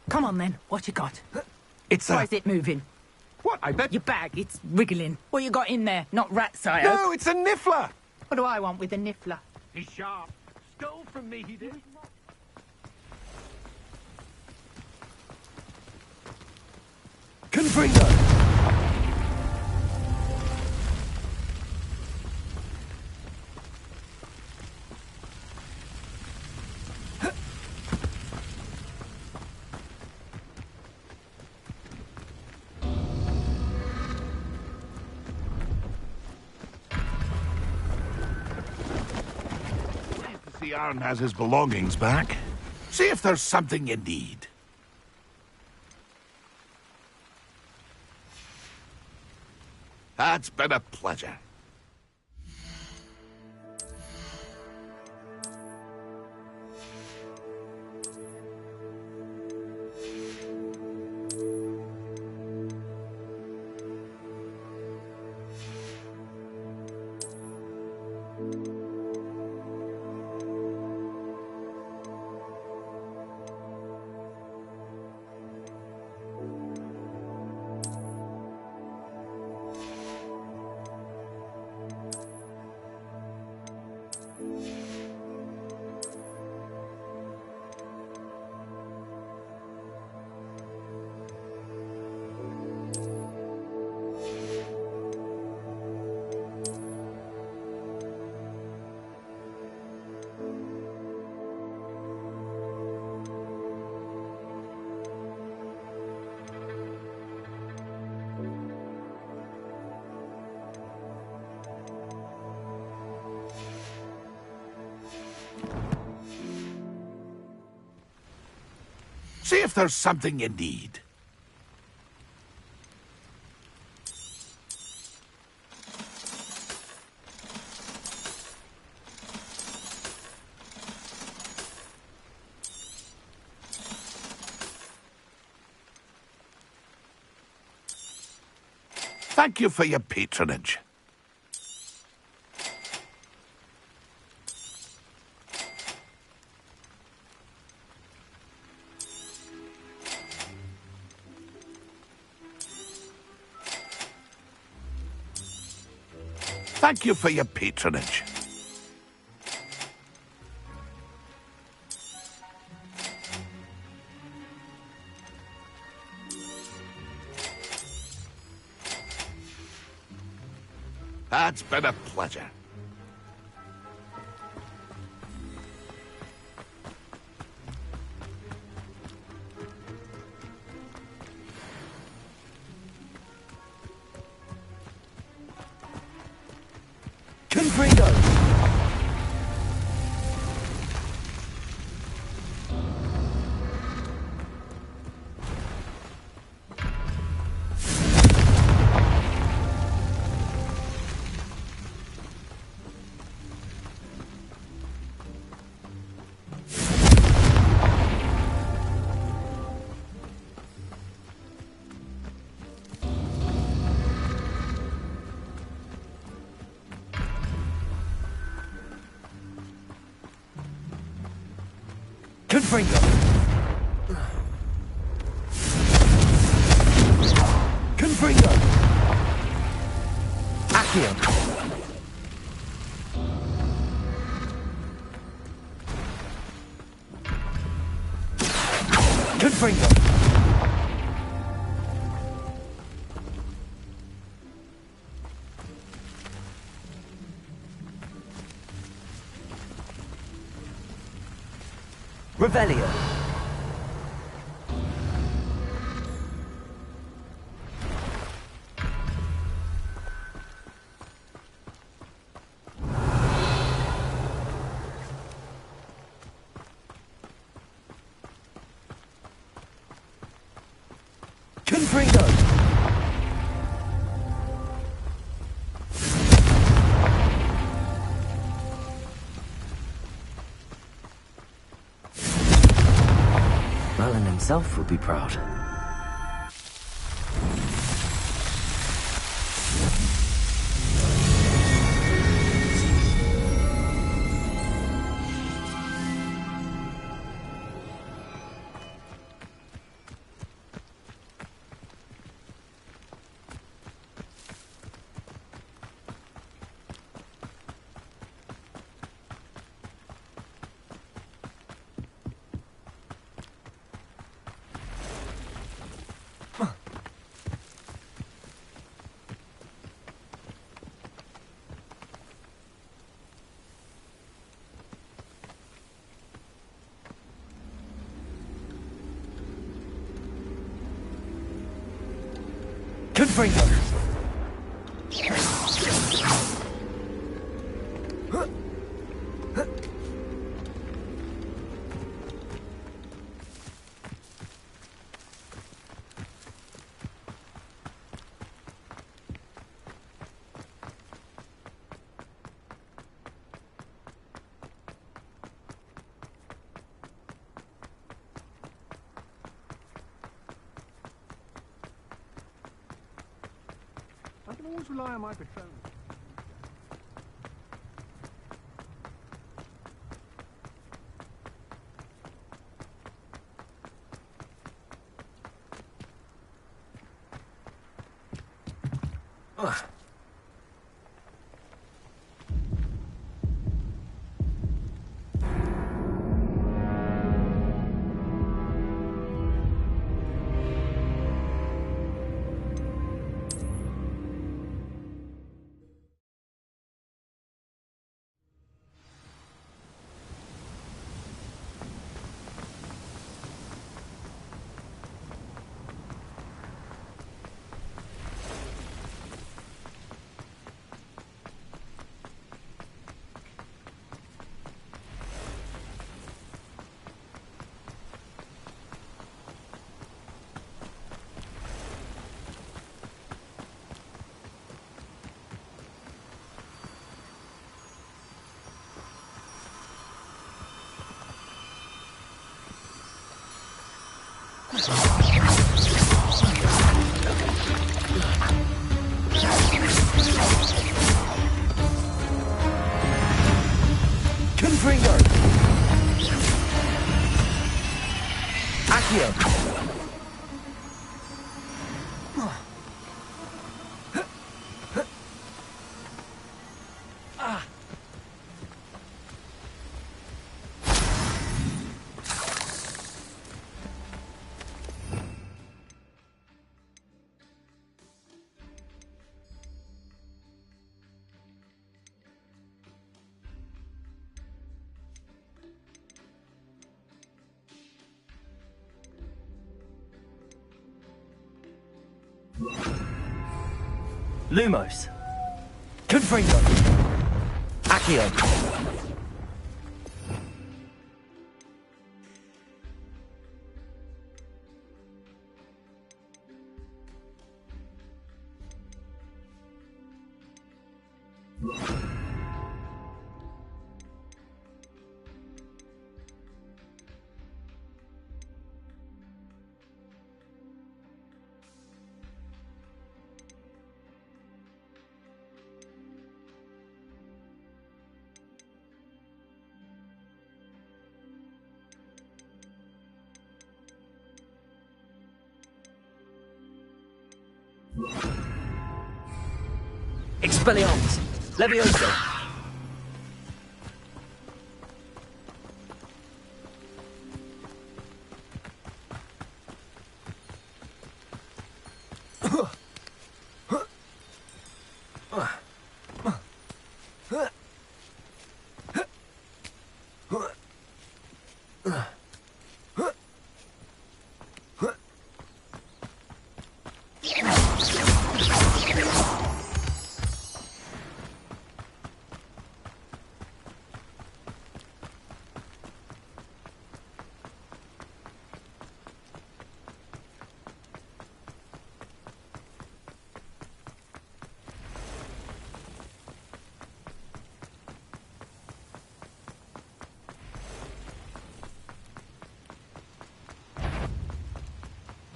Come on then, what you got? It's Why is it moving? What, I bet... Your bag, it's wriggling. What you got in there? Not rats, I No, hope. it's a niffler! What do I want with a niffler? He's sharp. Stole from me, he did. Confringo! Aaron has his belongings back. See if there's something you need. That's been a pleasure. See if there's something you need. Thank you for your patronage. Thank you for your patronage. It's been a pleasure. Confringo! Confringo! Confringo! Accio! Confringo! Revelio. Confringo. Merlin himself would be proud. Confringo! I can always rely on my patrons. Confringo! Accio! Lumos. Confringo. Accio. Expelliarmus! Levioso!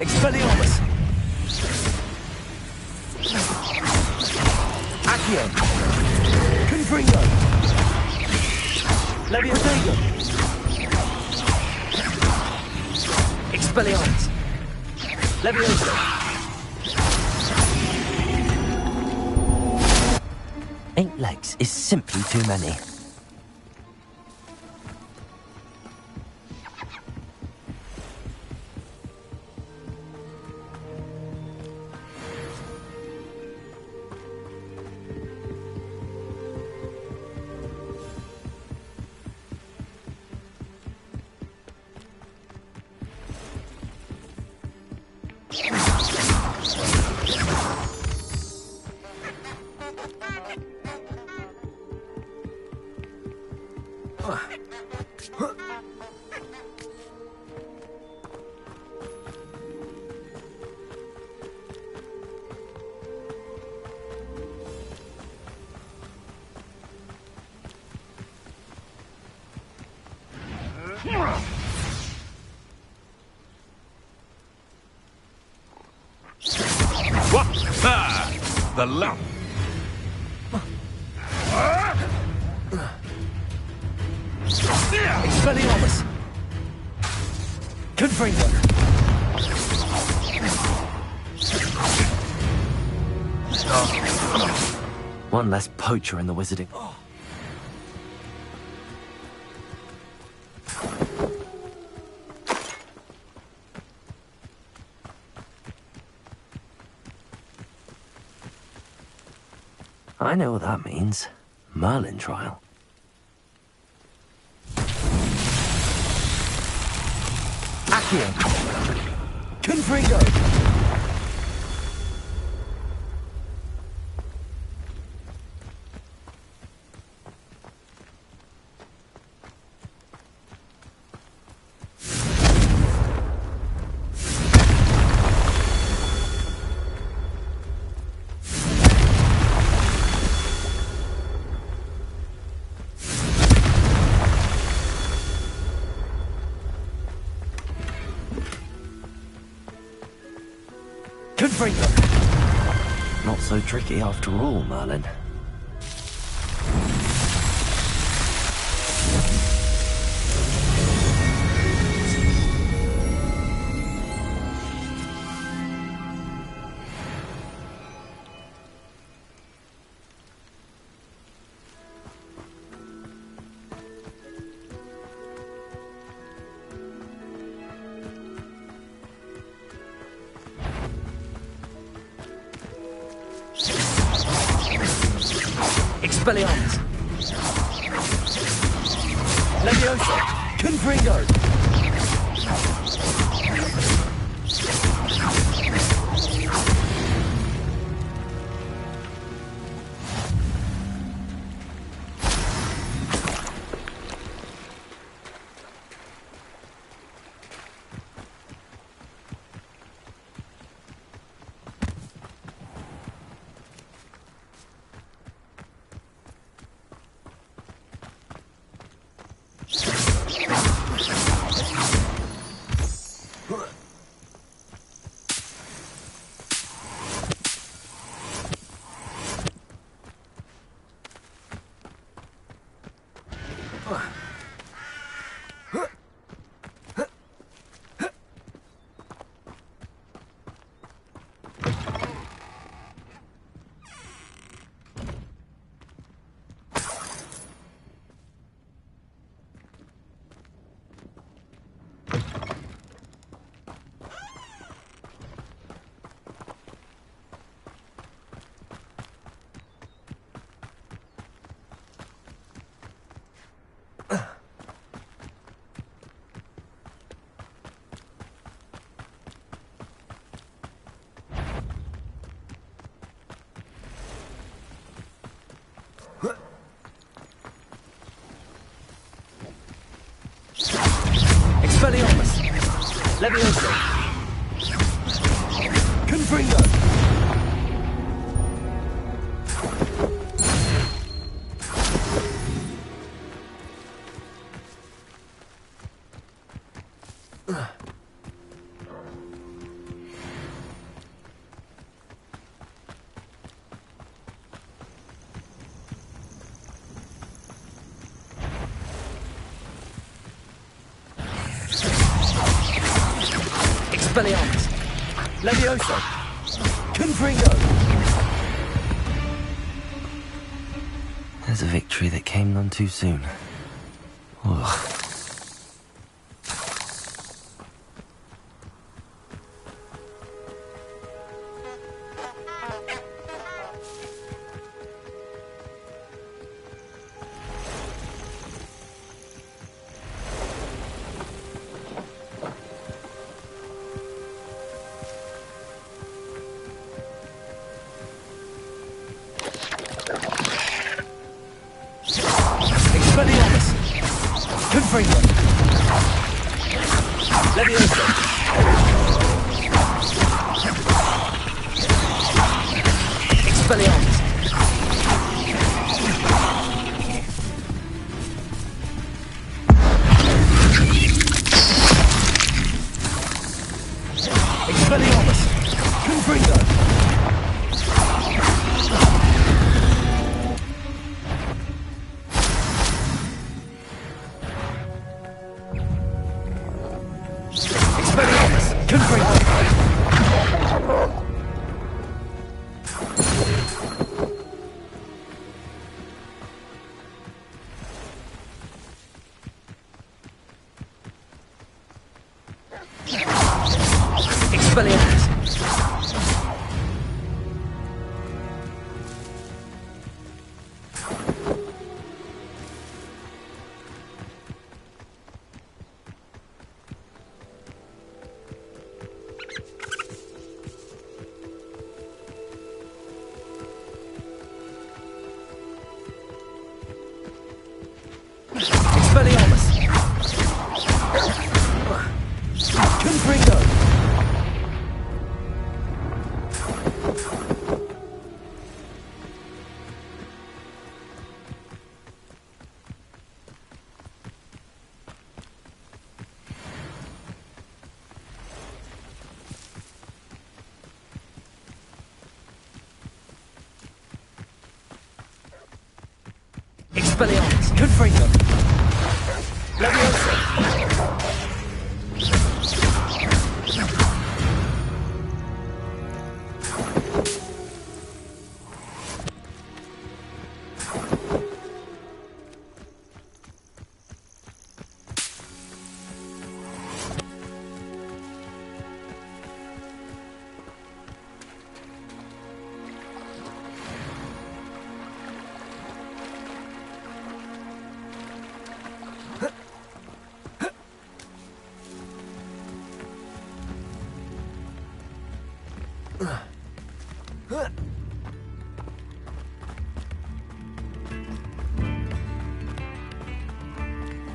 Expelliarmus! Accio! Confringo! Levioso! Expelliarmus! Levioso! 8 legs is simply too many. The lump. Expelliarmus! Confringo! One less poacher in the wizarding. I know what that means. Merlin trial. Accio! Confringo! Confringo! Not so tricky after all, Merlin. Expelliarmus! Levioso! Confringo! Expelliarmus! Levioso! Confringo! Expelliarmus! Levioso! Confringo! There's a victory that came none too soon. Ugh. Expelliarmus! Confringo! Levioso! Expelliarmus! Expelliarmus! Confringo! Expelliarmus! Confringo! Expelliarmus! Expelliarmus! Confringo! Expelliarmus, Confringo. Leviosa.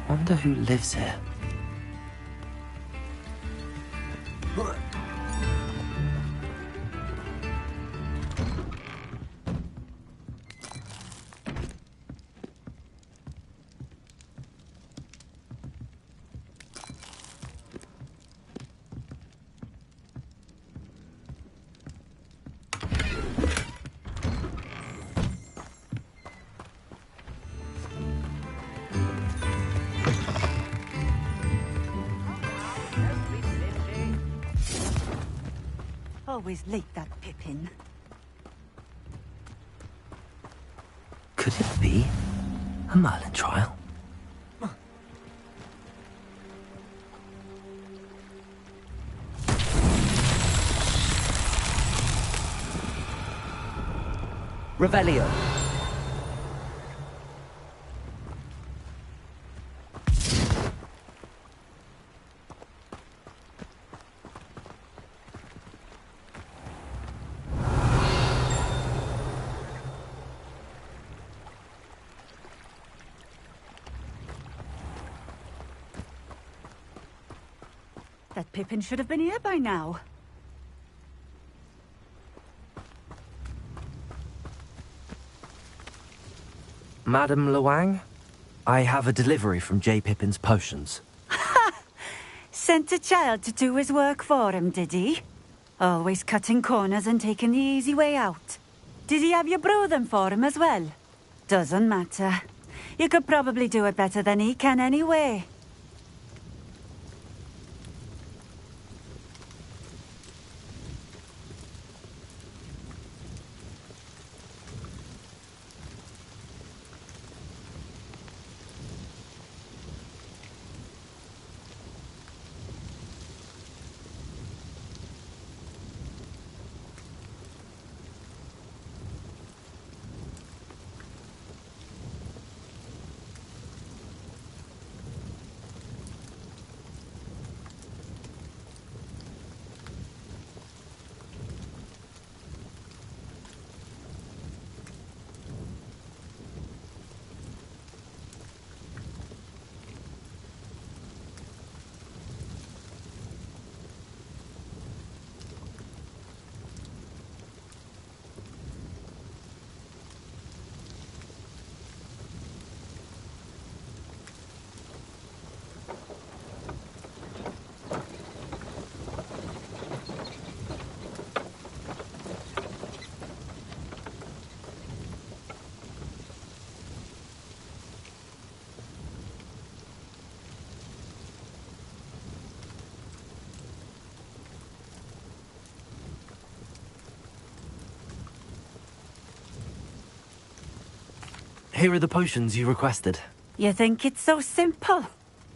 Wonder who lives here. Always late, that Pippin. Could it be a Merlin trial? Revelio. That Pippin should have been here by now. Madam Luang, I have a delivery from J. Pippin's potions. Sent a child to do his work for him, did he? Always cutting corners and taking the easy way out. Did he have you brew them for him as well? Doesn't matter. You could probably do it better than he can anyway. Here are the potions you requested. You think it's so simple?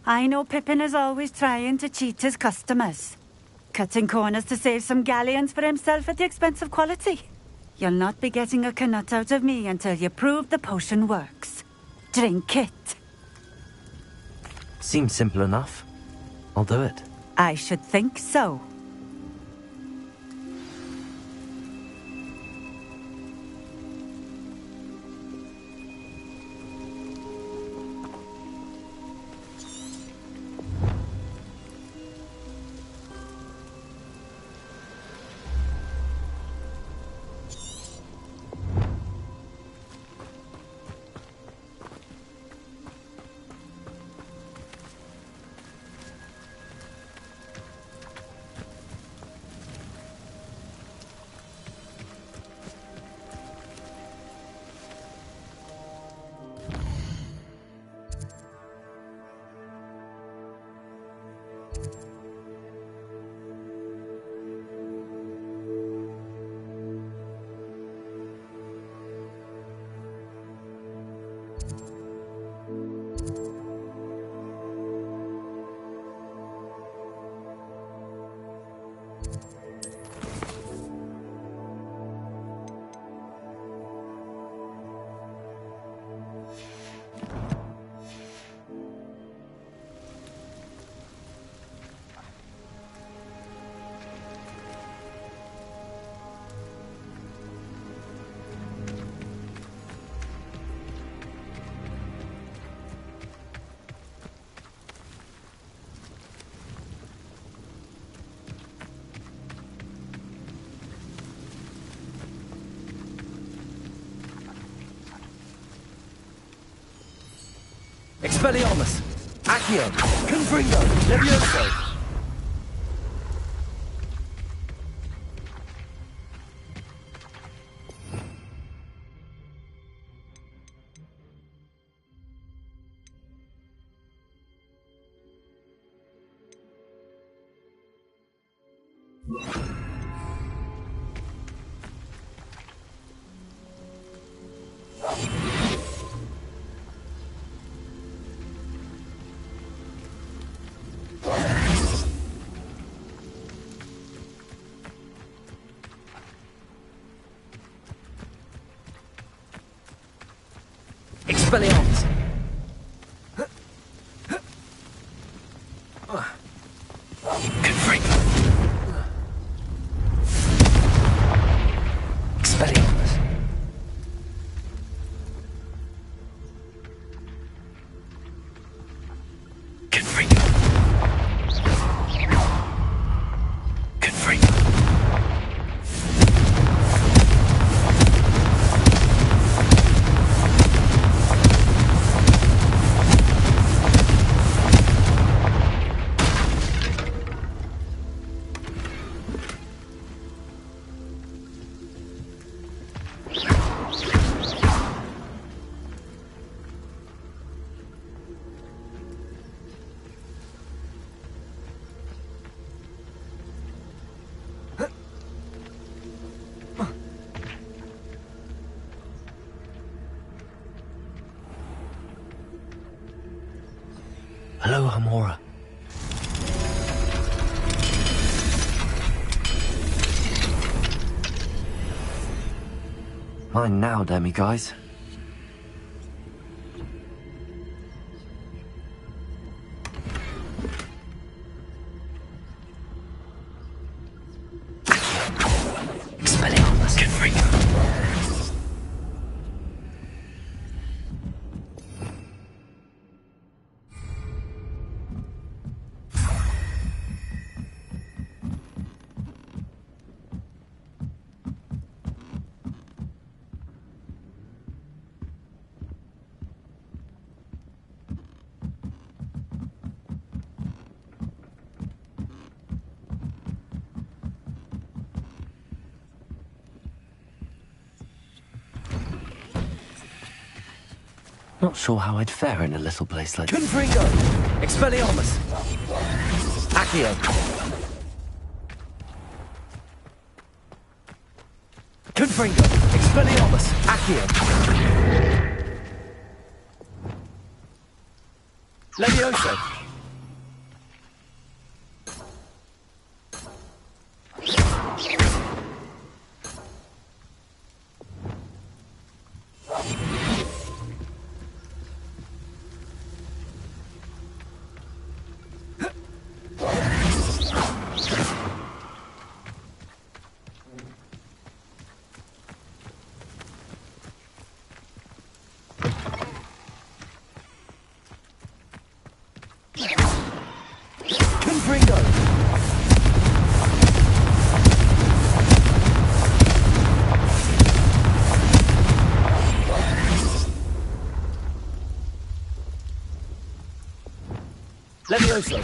I know Pippin is always trying to cheat his customers. Cutting corners to save some galleons for himself at the expense of quality. You'll not be getting a canut out of me until you prove the potion works. Drink it. Seems simple enough. I'll do it. I should think so. Expelliarmus! Accio! Confringo! Levioso! Expelliarmus! Confringo! Expelliarmus! Confringo! Confringo! Hello, Hamora. Mine now, demiguise. Expelliarmus! Confringo! Not sure how I'd fare in a little place like this. Confringo! Expelliarmus! Accio! Confringo! Expelliarmus! Accio! Levioso! Confringo! Levioso!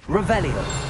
Revelio!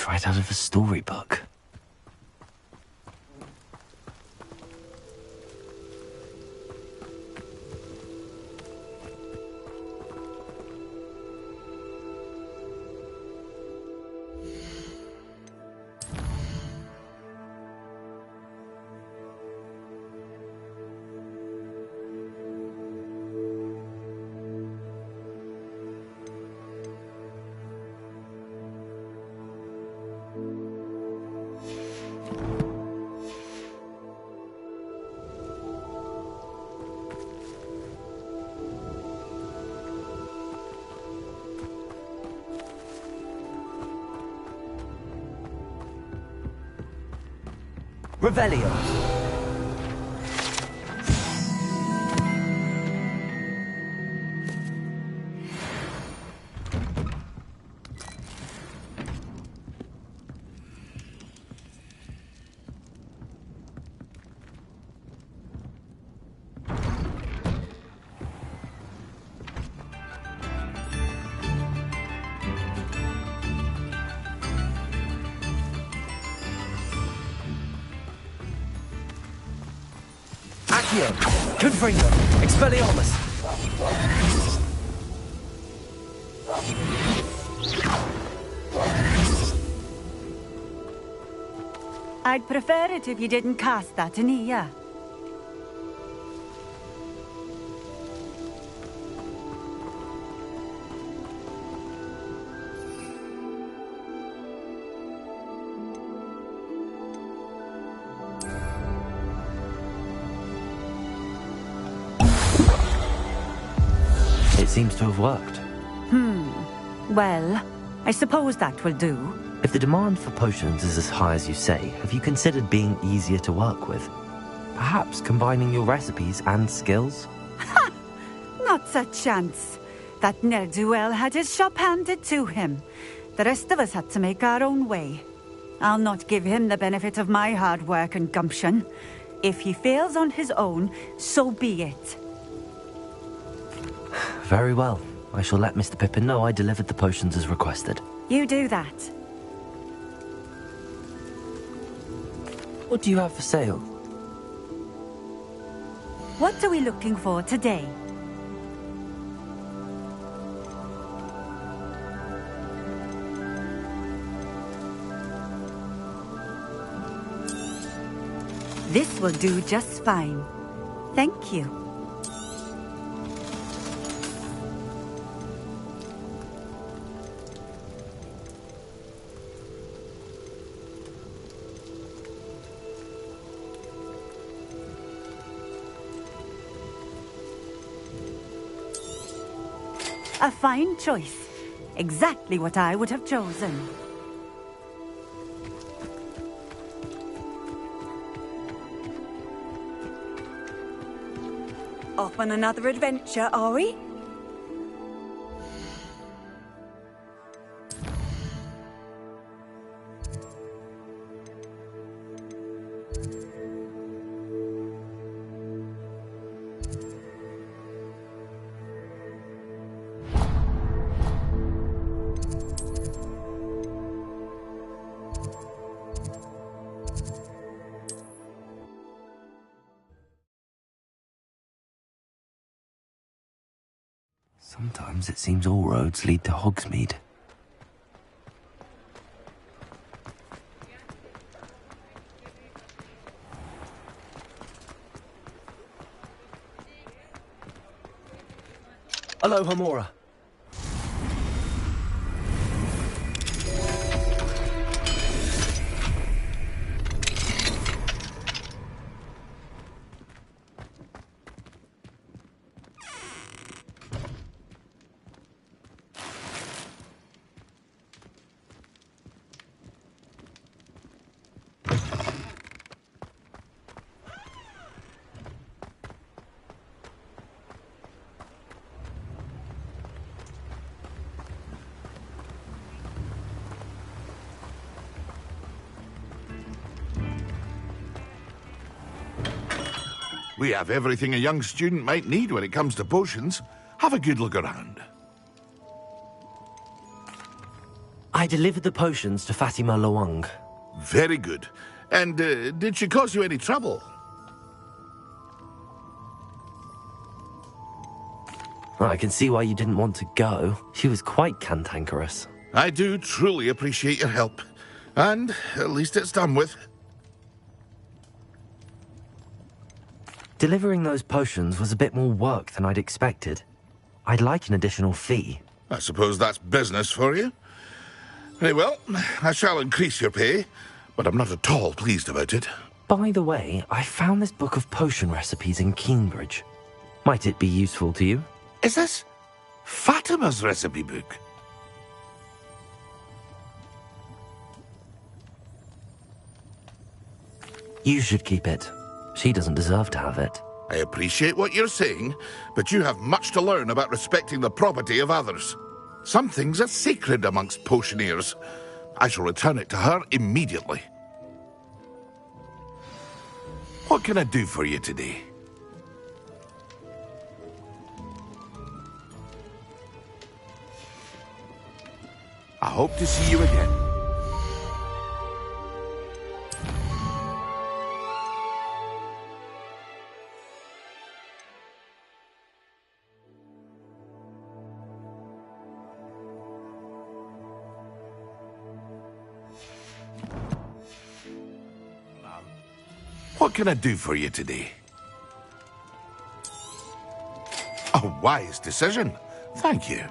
It's right out of a storybook. Revelio. Accio, Confringo, Expelliarmus. I'd prefer it if you didn't cast that in here. It seems to have worked. Well, I suppose that will do. If the demand for potions is as high as you say, have you considered being easier to work with? Perhaps combining your recipes and skills? Not a chance. That ne'er-do-well had his shop handed to him. The rest of us had to make our own way. I'll not give him the benefit of my hard work and gumption. If he fails on his own, so be it. Very well. I shall let Mr. Pippin know I delivered the potions as requested. You do that. What do you have for sale? What are we looking for today? This will do just fine. Thank you. A fine choice. Exactly what I would have chosen. Off on another adventure, are we? Sometimes it seems all roads lead to Hogsmeade. Hello, Hamora. We have everything a young student might need when it comes to potions. Have a good look around. I delivered the potions to Fatima Loang. Very good. And did she cause you any trouble? I can see why you didn't want to go. She was quite cantankerous. I do truly appreciate your help. And at least it's done with. Delivering those potions was a bit more work than I'd expected. I'd like an additional fee. I suppose that's business for you. Very well, I shall increase your pay, but I'm not at all pleased about it. By the way, I found this book of potion recipes in Cambridge. Might it be useful to you? Is this Fatima's recipe book? You should keep it. She doesn't deserve to have it. I appreciate what you're saying, but you have much to learn about respecting the property of others. Some things are sacred amongst potioneers. I shall return it to her immediately. What can I do for you today? I hope to see you again. What can I do for you today? A wise decision. Thank you.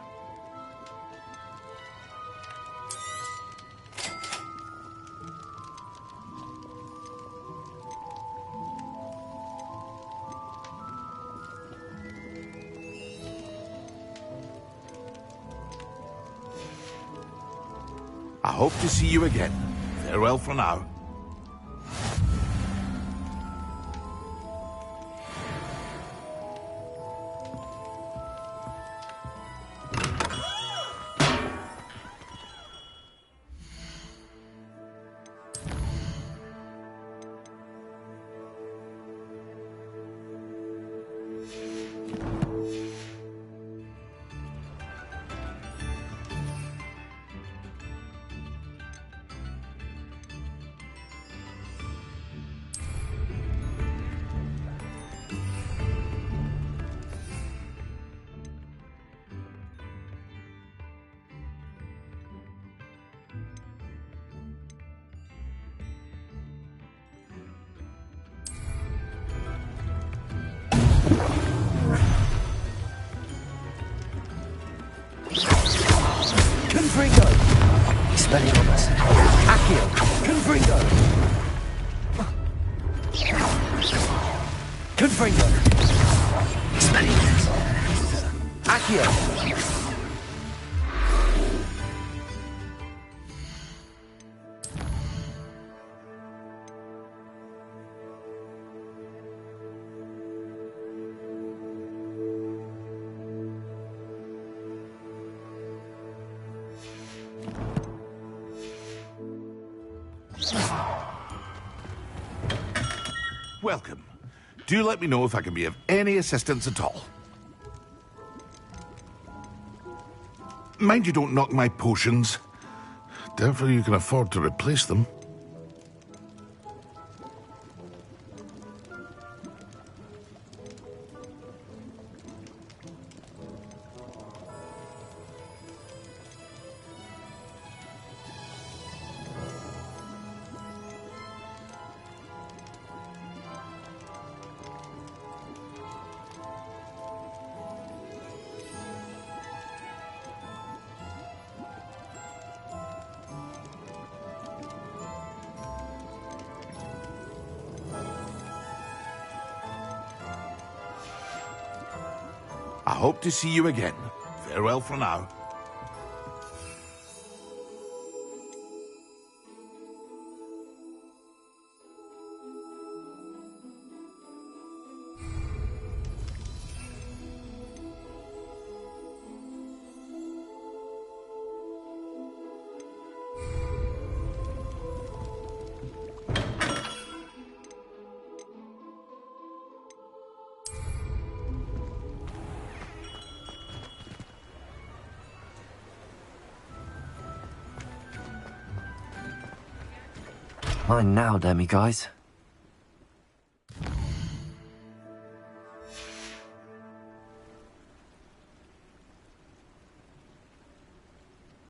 I hope to see you again. Farewell for now. Confringo! Expelliarmus! Accio! Confringo! Confringo! Expelliarmus! Accio! Welcome. Do let me know if I can be of any assistance at all. Mind you don't knock my potions. Doubtful you can afford to replace them. I hope to see you again. Farewell for now. Mine now, demi-guys.